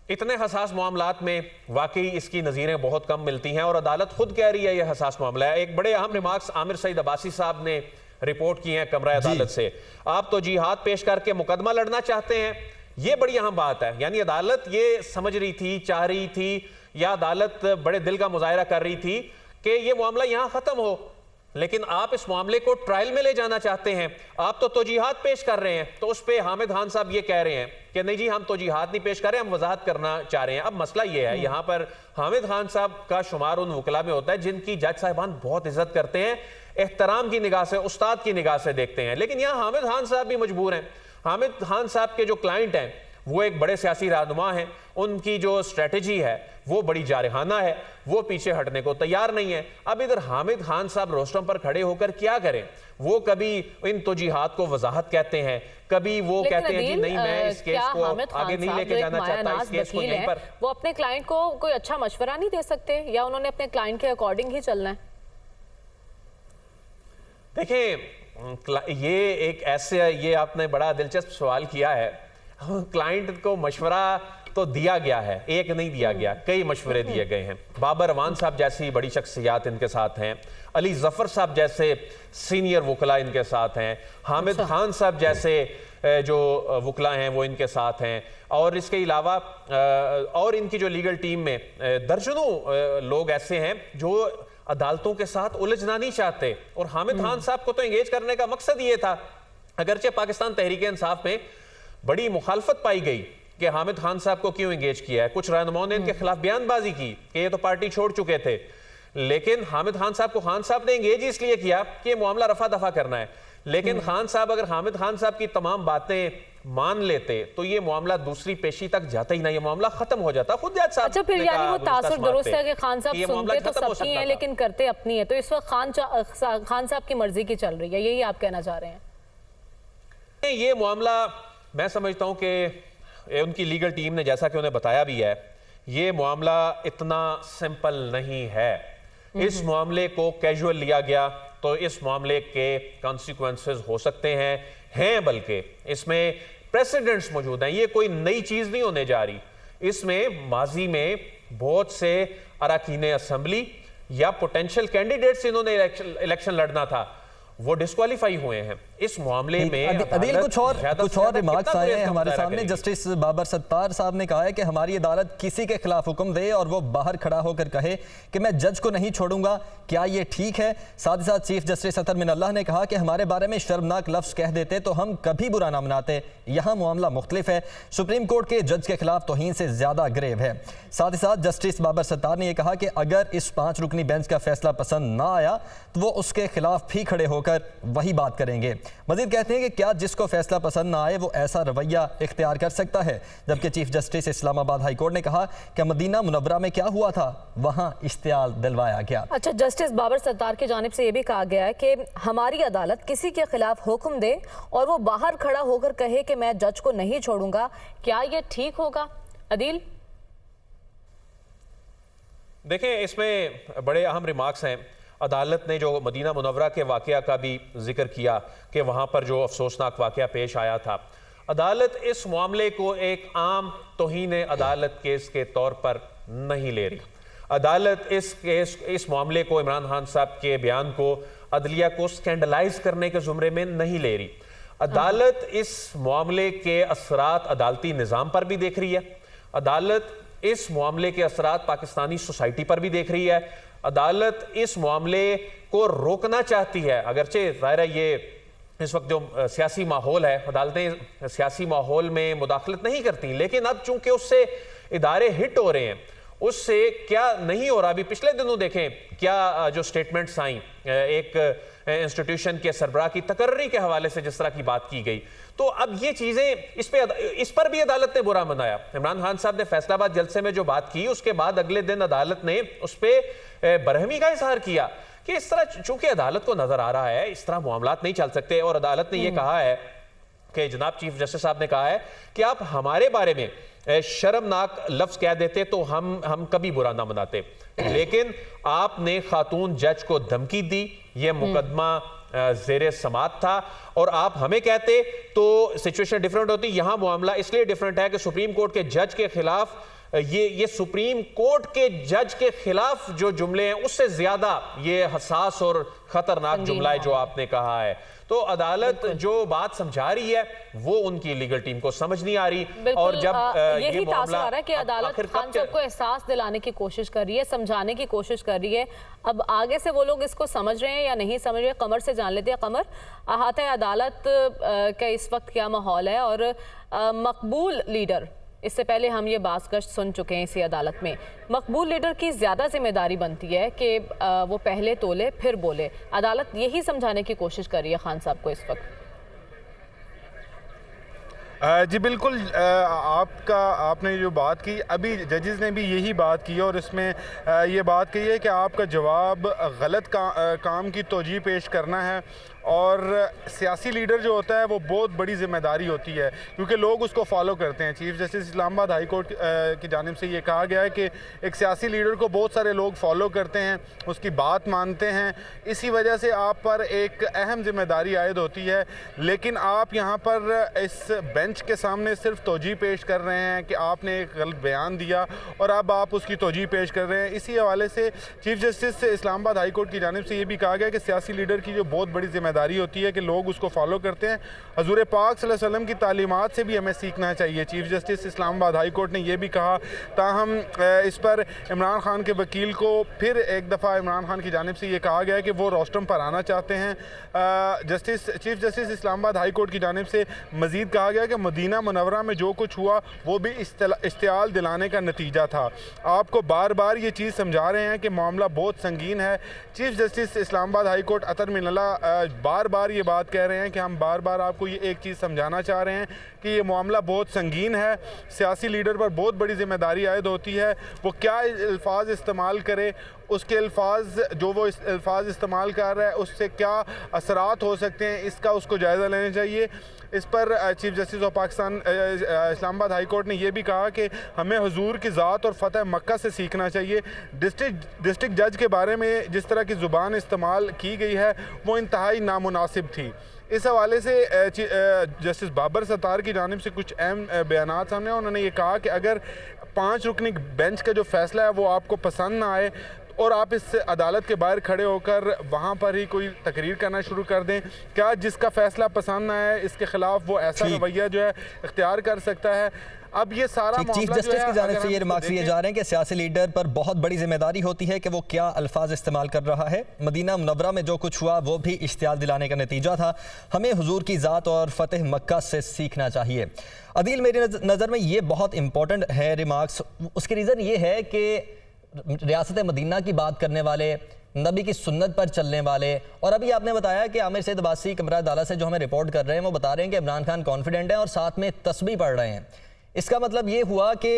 इतने हसास मामलात में वाकई इसकी नज़ीरें बहुत कम मिलती हैं और अदालत खुद कह रही है यह हसास मामला है। एक बड़े अहम रिमार्क्स आमिर सईद अब्बासी साहब ने रिपोर्ट की हैं कमरा अदालत से। आप तो जिहाद पेश करके मुकदमा लड़ना चाहते हैं, यह बड़ी अहम बात है। यानी अदालत ये समझ रही थी, चाह रही थी, या अदालत बड़े दिल का मुजाहिरा कर रही थी कि यह मामला यहां खत्म हो, लेकिन आप इस मामले को ट्रायल में ले जाना चाहते हैं। आप तो तौजीहात पेश कर रहे हैं, तो उस पे हामिद खान साहब ये कह रहे हैं कि नहीं जी हम तौजीहात नहीं पेश कर रहे, हम वजाहत करना चाह रहे हैं। अब मसला ये है, यहाँ पर हामिद खान साहब का शुमार उन वकला में होता है जिनकी जज साहिबान बहुत इज्जत करते हैं, एहतराम की निगाह से, उस्ताद की निगाह से देखते हैं। लेकिन यहाँ हामिद खान साहब भी मजबूर हैं। हामिद खान साहब के जो क्लाइंट हैं वो एक बड़े सियासी रहनुमा हैं, उनकी जो स्ट्रेटजी है वो बड़ी जारहाना है, वो पीछे हटने को तैयार नहीं है। अब इधर हामिद खान साहब रोस्टम पर खड़े होकर क्या करें? वो कभी इन तौजीहात को वजाहत कहते हैं, कभी वो कहते हैं जी नहीं मैं इस केस को आगे नहीं लेके जाना चाहता, इस केस को यहीं पर। वो अपने क्लाइंट को कोई अच्छा मशवरा नहीं दे सकते, या उन्होंने अपने क्लाइंट के अकॉर्डिंग ही चलना है? देखिए ये आपने बड़ा दिलचस्प सवाल किया है। क्लाइंट को मशवरा तो दिया गया है, एक नहीं दिया गया, कई मशवरे दिए गए हैं। बाबर अवान साहब जैसी बड़ी शख्सियात इनके साथ हैं, अली जफर साहब जैसे सीनियर वकला इनके साथ हैं, हामिद खान साहब जैसे जो वकला हैं वो इनके साथ हैं, और इसके अलावा और इनकी जो लीगल टीम में दर्जनों लोग ऐसे हैं जो अदालतों के साथ उलझना नहीं चाहते। और हामिद खान साहब को तो एंगेज करने का मकसद ये था, अगरचे पाकिस्तान तहरीक इंसाफ में बड़ी मुखालफत पाई गई कि हामिद खान साहब को क्यों एंगेज किया है। कुछ रहनुमाओं ने इनके खिलाफ बयानबाजी की कि ये तो पार्टी छोड़ चुके थे, लेकिन हामिद खान साहब को खान साहब ने एंगेज इसलिए किया कि ये मामला रफा दफा करना है। लेकिन खान साहब अगर हामिद खान साहब की तमाम बातें मान लेते तो ये मामला दूसरी पेशी तक जाता ही नहीं, ये मामला खत्म हो जाता। खुद जज साहब अच्छा, फिर यानी वो तासुर दुरुस्त है कि खान साहब सुनते तो सबकी हैं लेकिन करते अपनी है, तो इस वक्त खान साहब की मर्जी की चल रही है, यही आप कहना चाह रहे हैं? ये मामला मैं समझता हूं कि उनकी लीगल टीम ने जैसा कि उन्हें बताया भी है, ये मामला इतना सिंपल नहीं है। इस मामले को कैजुअल लिया गया तो इस मामले के कॉन्सिक्वेंसेस हो सकते हैं, बल्कि इसमें प्रेसिडेंट्स मौजूद हैं। ये कोई नई चीज नहीं होने जा रही। इसमें माजी में बहुत से अरकान असेंबली या पोटेंशियल कैंडिडेट्स इन्होंने इलेक्शन लड़ना था, वो डिस्क्वालीफाई हुए हैं। इस मामले में अदील कुछ और रिमार्क्स आए हैं हमारे सामने। जस्टिस बाबर सत्तार साहब ने कहा है कि हमारी अदालत किसी के खिलाफ हुक्म दे और वो बाहर खड़ा होकर कहे कि मैं जज को नहीं छोड़ूंगा, क्या ये ठीक है? साथ ही साथ चीफ जस्टिस अतर मिनल्लाह ने कहा कि हमारे बारे में शर्मनाक लफ्ज कह देते तो हम कभी बुरा ना मनाते। यहाँ मामला मुख्तलिफ है, सुप्रीम कोर्ट के जज के खिलाफ तौहीन से ज्यादा ग्रेव है। साथ ही साथ जस्टिस बाबर सत्तार ने यह कहा कि अगर इस 5 रुकनी बेंच का फैसला पसंद ना आया तो वो उसके खिलाफ भी खड़े होकर वही बात करेंगे। मजीद कहते हैं कि क्या जिसको फैसला पसंद ना आए वो ऐसा रवैया इख्तियार कर सकता है? जबकि chief justice Islamabad high court ने कहा कि मदीना मुनव्वरा में क्या हुआ था वहां इश्तियाल दिलवाया गया। अच्छा, जस्टिस बाबर सत्तार की जानिब से यह भी कहा गया है कि हमारी अदालत किसी के खिलाफ हुक्म दे और वो बाहर खड़ा होकर कहे कि मैं जज को नहीं छोड़ूंगा, क्या ये ठीक होगा? अदील, देखें इसमें बड़े अहम रिमार्क्स हैं। अदालत ने जो मदीना मुनव्वरा के वाक़या का भी जिक्र किया कि वहाँ पर जो अफसोसनाक वाक़या पेश आया था, अदालत इस मामले को एक आम तौहीन अदालत केस के तौर पर नहीं ले रही। अदालत इस मामले को, इमरान खान साहब के बयान को, अदलिया को स्कैंडलाइज करने के जुमरे में नहीं ले रही। अदालत इस मामले के असरात अदालती निज़ाम पर भी देख रही है। अदालत इस मामले के असरात पाकिस्तानी सोसाइटी पर भी देख रही है। अदालत इस मामले को रोकना चाहती है, अगरचे ज़ाहिर है ये इस वक्त जो सियासी माहौल है, अदालतें सियासी माहौल में मुदाखलत नहीं करती, लेकिन अब चूंकि उससे इदारे हिट हो रहे हैं, उससे क्या नहीं हो रहा। अभी पिछले दिनों देखें क्या जो स्टेटमेंट्स आई एक इंस्टीट्यूशन के सरबराह की तकर्री के हवाले से जिस तरह की बात की गई, तो अब ये चीजें इस पर भी अदालत ने बुरा मनाया। इमरान खान साहब ने फैसलाबाद जलसे में जो बात की उसके बाद अगले दिन अदालत ने उस पर बरहमी का इजहार किया कि इस तरह, चूंकि अदालत को नजर आ रहा है इस तरह मामलात नहीं चल सकते, और अदालत ने यह कहा है कि जनाब चीफ जस्टिस साहब ने कहा है कि आप हमारे बारे में शर्मनाक लफ्ज कह देते तो हम कभी बुरा ना मनाते, लेकिन आपने खातून जज को धमकी दी, यह मुकदमा जेरे समात था, और आप हमें कहते तो सिचुएशन डिफरेंट होती। यहां मामला इसलिए डिफरेंट है कि सुप्रीम कोर्ट के जज के खिलाफ ये सुप्रीम कोर्ट के जज के खिलाफ जो जुमले हैं उससे ज्यादा ये हसास और खतरनाक जुमला है जो आपने कहा है। तो अदालत जो बात समझा रही है वो उनकी लीगल टीम को समझ नहीं आ रही, और जब यही तासुर आ रहा है कि अदालत खान साहब को एहसास दिलाने की कोशिश कर रही है, समझाने की कोशिश कर रही है। अब आगे से वो लोग इसको समझ रहे हैं या नहीं समझ रहे, कमर से जान लेते हैं। कमर, अहाता अदालत का इस वक्त क्या माहौल है, और मकबूल लीडर, इससे पहले हम ये बाज़गश्त सुन चुके हैं इसी अदालत में, मकबूल लीडर की ज़्यादा जिम्मेदारी बनती है कि वो पहले तोले फिर बोले। अदालत यही समझाने की कोशिश कर रही है खान साहब को इस वक्त। जी बिल्कुल, आपने जो बात की, अभी जजेस ने भी यही बात की है, और इसमें ये बात कही है कि आपका जवाब गलत काम की तोजी पेश करना है, और सियासी लीडर जो होता है वो बहुत बड़ी जिम्मेदारी होती है क्योंकि लोग उसको फॉलो करते हैं। Chief justice Islamabad high court की जानिब से ये कहा गया है कि एक सियासी लीडर को बहुत सारे लोग फॉलो करते हैं, उसकी बात मानते हैं, इसी वजह से आप पर एक अहम जिम्मेदारी आयद होती है। लेकिन आप यहाँ पर इस बेंच के सामने सिर्फ तोजी पेश कर रहे हैं कि आपने एक गलत बयान दिया और अब आप उसकी तोजी पेश कर रहे हैं। इसी हवाले से chief justice Islamabad high court की जानिब से ये भी कहा गया कि सियासी लीडर की जो बहुत बड़ी जिम्मेदारी होती है कि लोग उसको फॉलो करते हैं। हजूर पाक सल्लल्लाहु अलैहि वसल्लम की तालीमात से भी हमें सीखना चाहिए। Chief justice Islamabad high court ने यह भी कहा, ताहम इस पर इमरान खान के वकील को फिर एक दफ़ा इमरान खान की जानिब से ये कहा गया कि वो रोस्टम पर आना चाहते हैं। Chief justice Islamabad high court की जानिब से मज़ीद कहा गया कि मदीना मुनव्वरा में जो कुछ हुआ वो भी इश्तियाल दिलाने का नतीजा था। आपको बार बार ये चीज़ समझा रहे हैं कि मामला बहुत संगीन है। Chief justice Islamabad high court Athar Minallah बार बार ये बात कह रहे हैं कि हम बार बार आपको ये एक चीज़ समझाना चाह रहे हैं कि ये मामला बहुत संगीन है, सियासी लीडर पर बहुत बड़ी जिम्मेदारी आयद होती है। वो क्या अल्फाज इस्तेमाल करे, उसके अल्फाज जो वो अल्फाज इस्तेमाल कर रहा है उससे क्या असरात हो सकते हैं, इसका उसको जायज़ा लेना चाहिए। इस पर chief justice of Pakistan Islamabad high court ने यह भी कहा कि हमें हुजूर की ज़ात और फ़तह मक्का से सीखना चाहिए। डिस्ट्रिक्ट जज के बारे में जिस तरह की ज़ुबान इस्तेमाल की गई है वो इंतहाई नामुनासिब थी। इस हवाले से जस्टिस बाबर सत्तार की जानिब से कुछ अहम बयानात सामने। उन्होंने ये कहा कि अगर 5 रुकनी बेंच का जो फैसला है वो आपको पसंद ना आए और आप इस अदालत के बाहर खड़े होकर वहाँ पर ही कोई तकरीर करना शुरू कर दें, क्या जिसका फैसला पसंद ना आए इसके खिलाफ वो ऐसा रवैया जो है इख्तियार कर सकता है। अब ये सारा चीफ जस्टिस की जानिब से ये रिमार्क्स दिए जा रहे हैं कि सियासी लीडर पर बहुत बड़ी जिम्मेदारी होती है कि वो क्या अल्फाज इस्तेमाल कर रहा है। मदीना मुनव्वरा में जो कुछ हुआ वो भी इश्तियाल दिलाने का नतीजा था। हमें हुजूर की ज़ात और फ़तेह मक्का से सीखना चाहिए। अदील, मेरी नज़र में ये बहुत इंपॉर्टेंट है रिमार्क्स। उसकी रीज़न ये है कि रियासत मदीना की बात करने वाले, नबी की सुन्नत पर चलने वाले, और अभी आपने बताया कि आमिर सैयद अब्बासी कमरा अदालत से जो हमें रिपोर्ट कर रहे हैं वो बता रहे हैं कि इमरान खान कॉन्फिडेंट हैं और साथ में तस्बीह पढ़ रहे हैं। इसका मतलब ये हुआ कि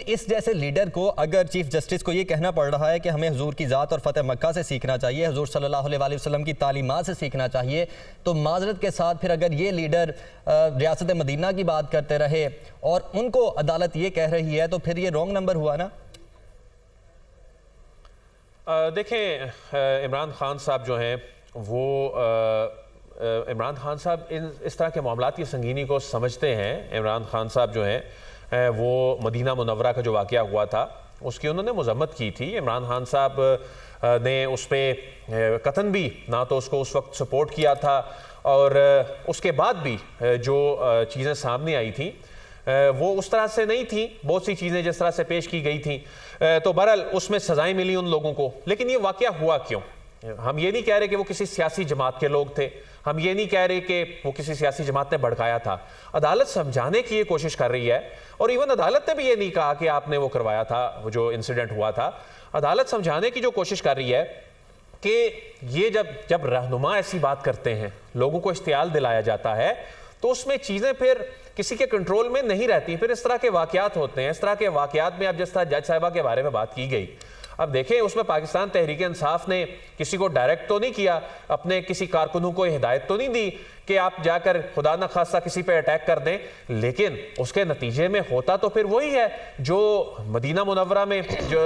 इस जैसे लीडर को अगर चीफ जस्टिस को ये कहना पड़ रहा है कि हमें हुजूर की ज़ात और फ़तेह मक्का से सीखना चाहिए, हुजूर सल्लल्लाहु अलैहि वसल्लम की तालीमात से सीखना चाहिए, तो माजरत के साथ फिर अगर ये लीडर रियासत मदीना की बात करते रहे और उनको अदालत ये कह रही है तो फिर ये रॉन्ग नंबर हुआ ना। देखें, इमरान खान साहब जो हैं वो इमरान खान साहब इस तरह के मामलात की संगीनी को समझते हैं। इमरान खान साहब जो हैं वो मदीना मुनव्वरा का जो वाक़या हुआ था उसकी उन्होंने मज़म्मत की थी। इमरान खान साहब ने उस पर कतन भी ना तो उसको उस वक्त सपोर्ट किया था और उसके बाद भी जो चीज़ें सामने आई थी वो उस तरह से नहीं थी, बहुत सी चीज़ें जिस तरह से पेश की गई थी। तो बहरहाल उसमें सज़ाएं मिली उन लोगों को। लेकिन ये वाक़या हुआ क्यों? हम ये नहीं कह रहे कि वो किसी सियासी जमात के लोग थे, हम ये नहीं कह रहे कि वो किसी सियासी जमात ने भड़काया था। अदालत समझाने की ये कोशिश कर रही है, और इवन अदालत ने भी ये नहीं कहा कि आपने वो करवाया था, वो जो इंसिडेंट हुआ था। अदालत समझाने की जो कोशिश कर रही है कि ये जब रहनुमा ऐसी बात करते हैं, लोगों को इश्तियाल दिलाया जाता है, तो उसमें चीज़ें फिर किसी के कंट्रोल में नहीं रहती। फिर इस तरह के वाकयात होते हैं। इस तरह के वाकयात में अब जिस तरह जज साहिबा के बारे में बात की गई, अब देखें उसमें पाकिस्तान तहरीक इंसाफ ने किसी को डायरेक्ट तो नहीं किया, अपने किसी कारकुनों को हिदायत तो नहीं दी कि आप जाकर खुदा न खासा किसी पे अटैक कर दें, लेकिन उसके नतीजे में होता तो फिर वही है जो मदीना मुनव्वरा में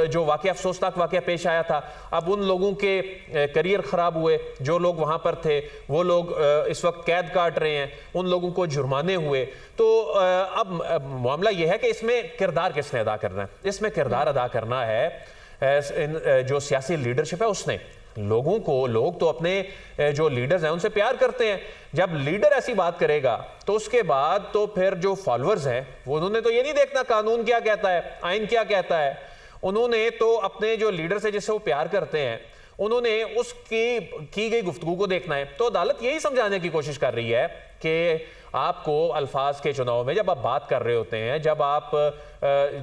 जो वाकया, अफसोसनाक वाकया पेश आया था। अब उन लोगों के करियर ख़राब हुए, जो लोग वहाँ पर थे वो लोग इस वक्त कैद काट रहे हैं, उन लोगों को जुर्माने हुए। तो अब मामला यह है कि इसमें किरदार किसने अदा करना है? इसमें किरदार अदा करना है जो सियासी लीडरशिप है उसने। लोग तो अपने जो लीडर्स हैं उनसे प्यार करते हैं। जब लीडर ऐसी बात करेगा तो उसके बाद तो फिर जो फॉलोअर्स हैं वो उन्होंने तो ये नहीं देखना कानून क्या कहता है, आइन क्या कहता है, उन्होंने तो अपने जो लीडर से जिससे वो प्यार करते हैं उन्होंने उसकी की गई गुफ्तगू को देखना है। तो अदालत यही समझाने की कोशिश कर रही है कि आपको अल्फाज के चुनाव में जब आप बात कर रहे होते हैं, जब आप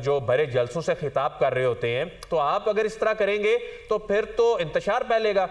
जो बड़े जलसों से खिताब कर रहे होते हैं, तो आप अगर इस तरह करेंगे तो फिर तो इंतशार फैलेगा।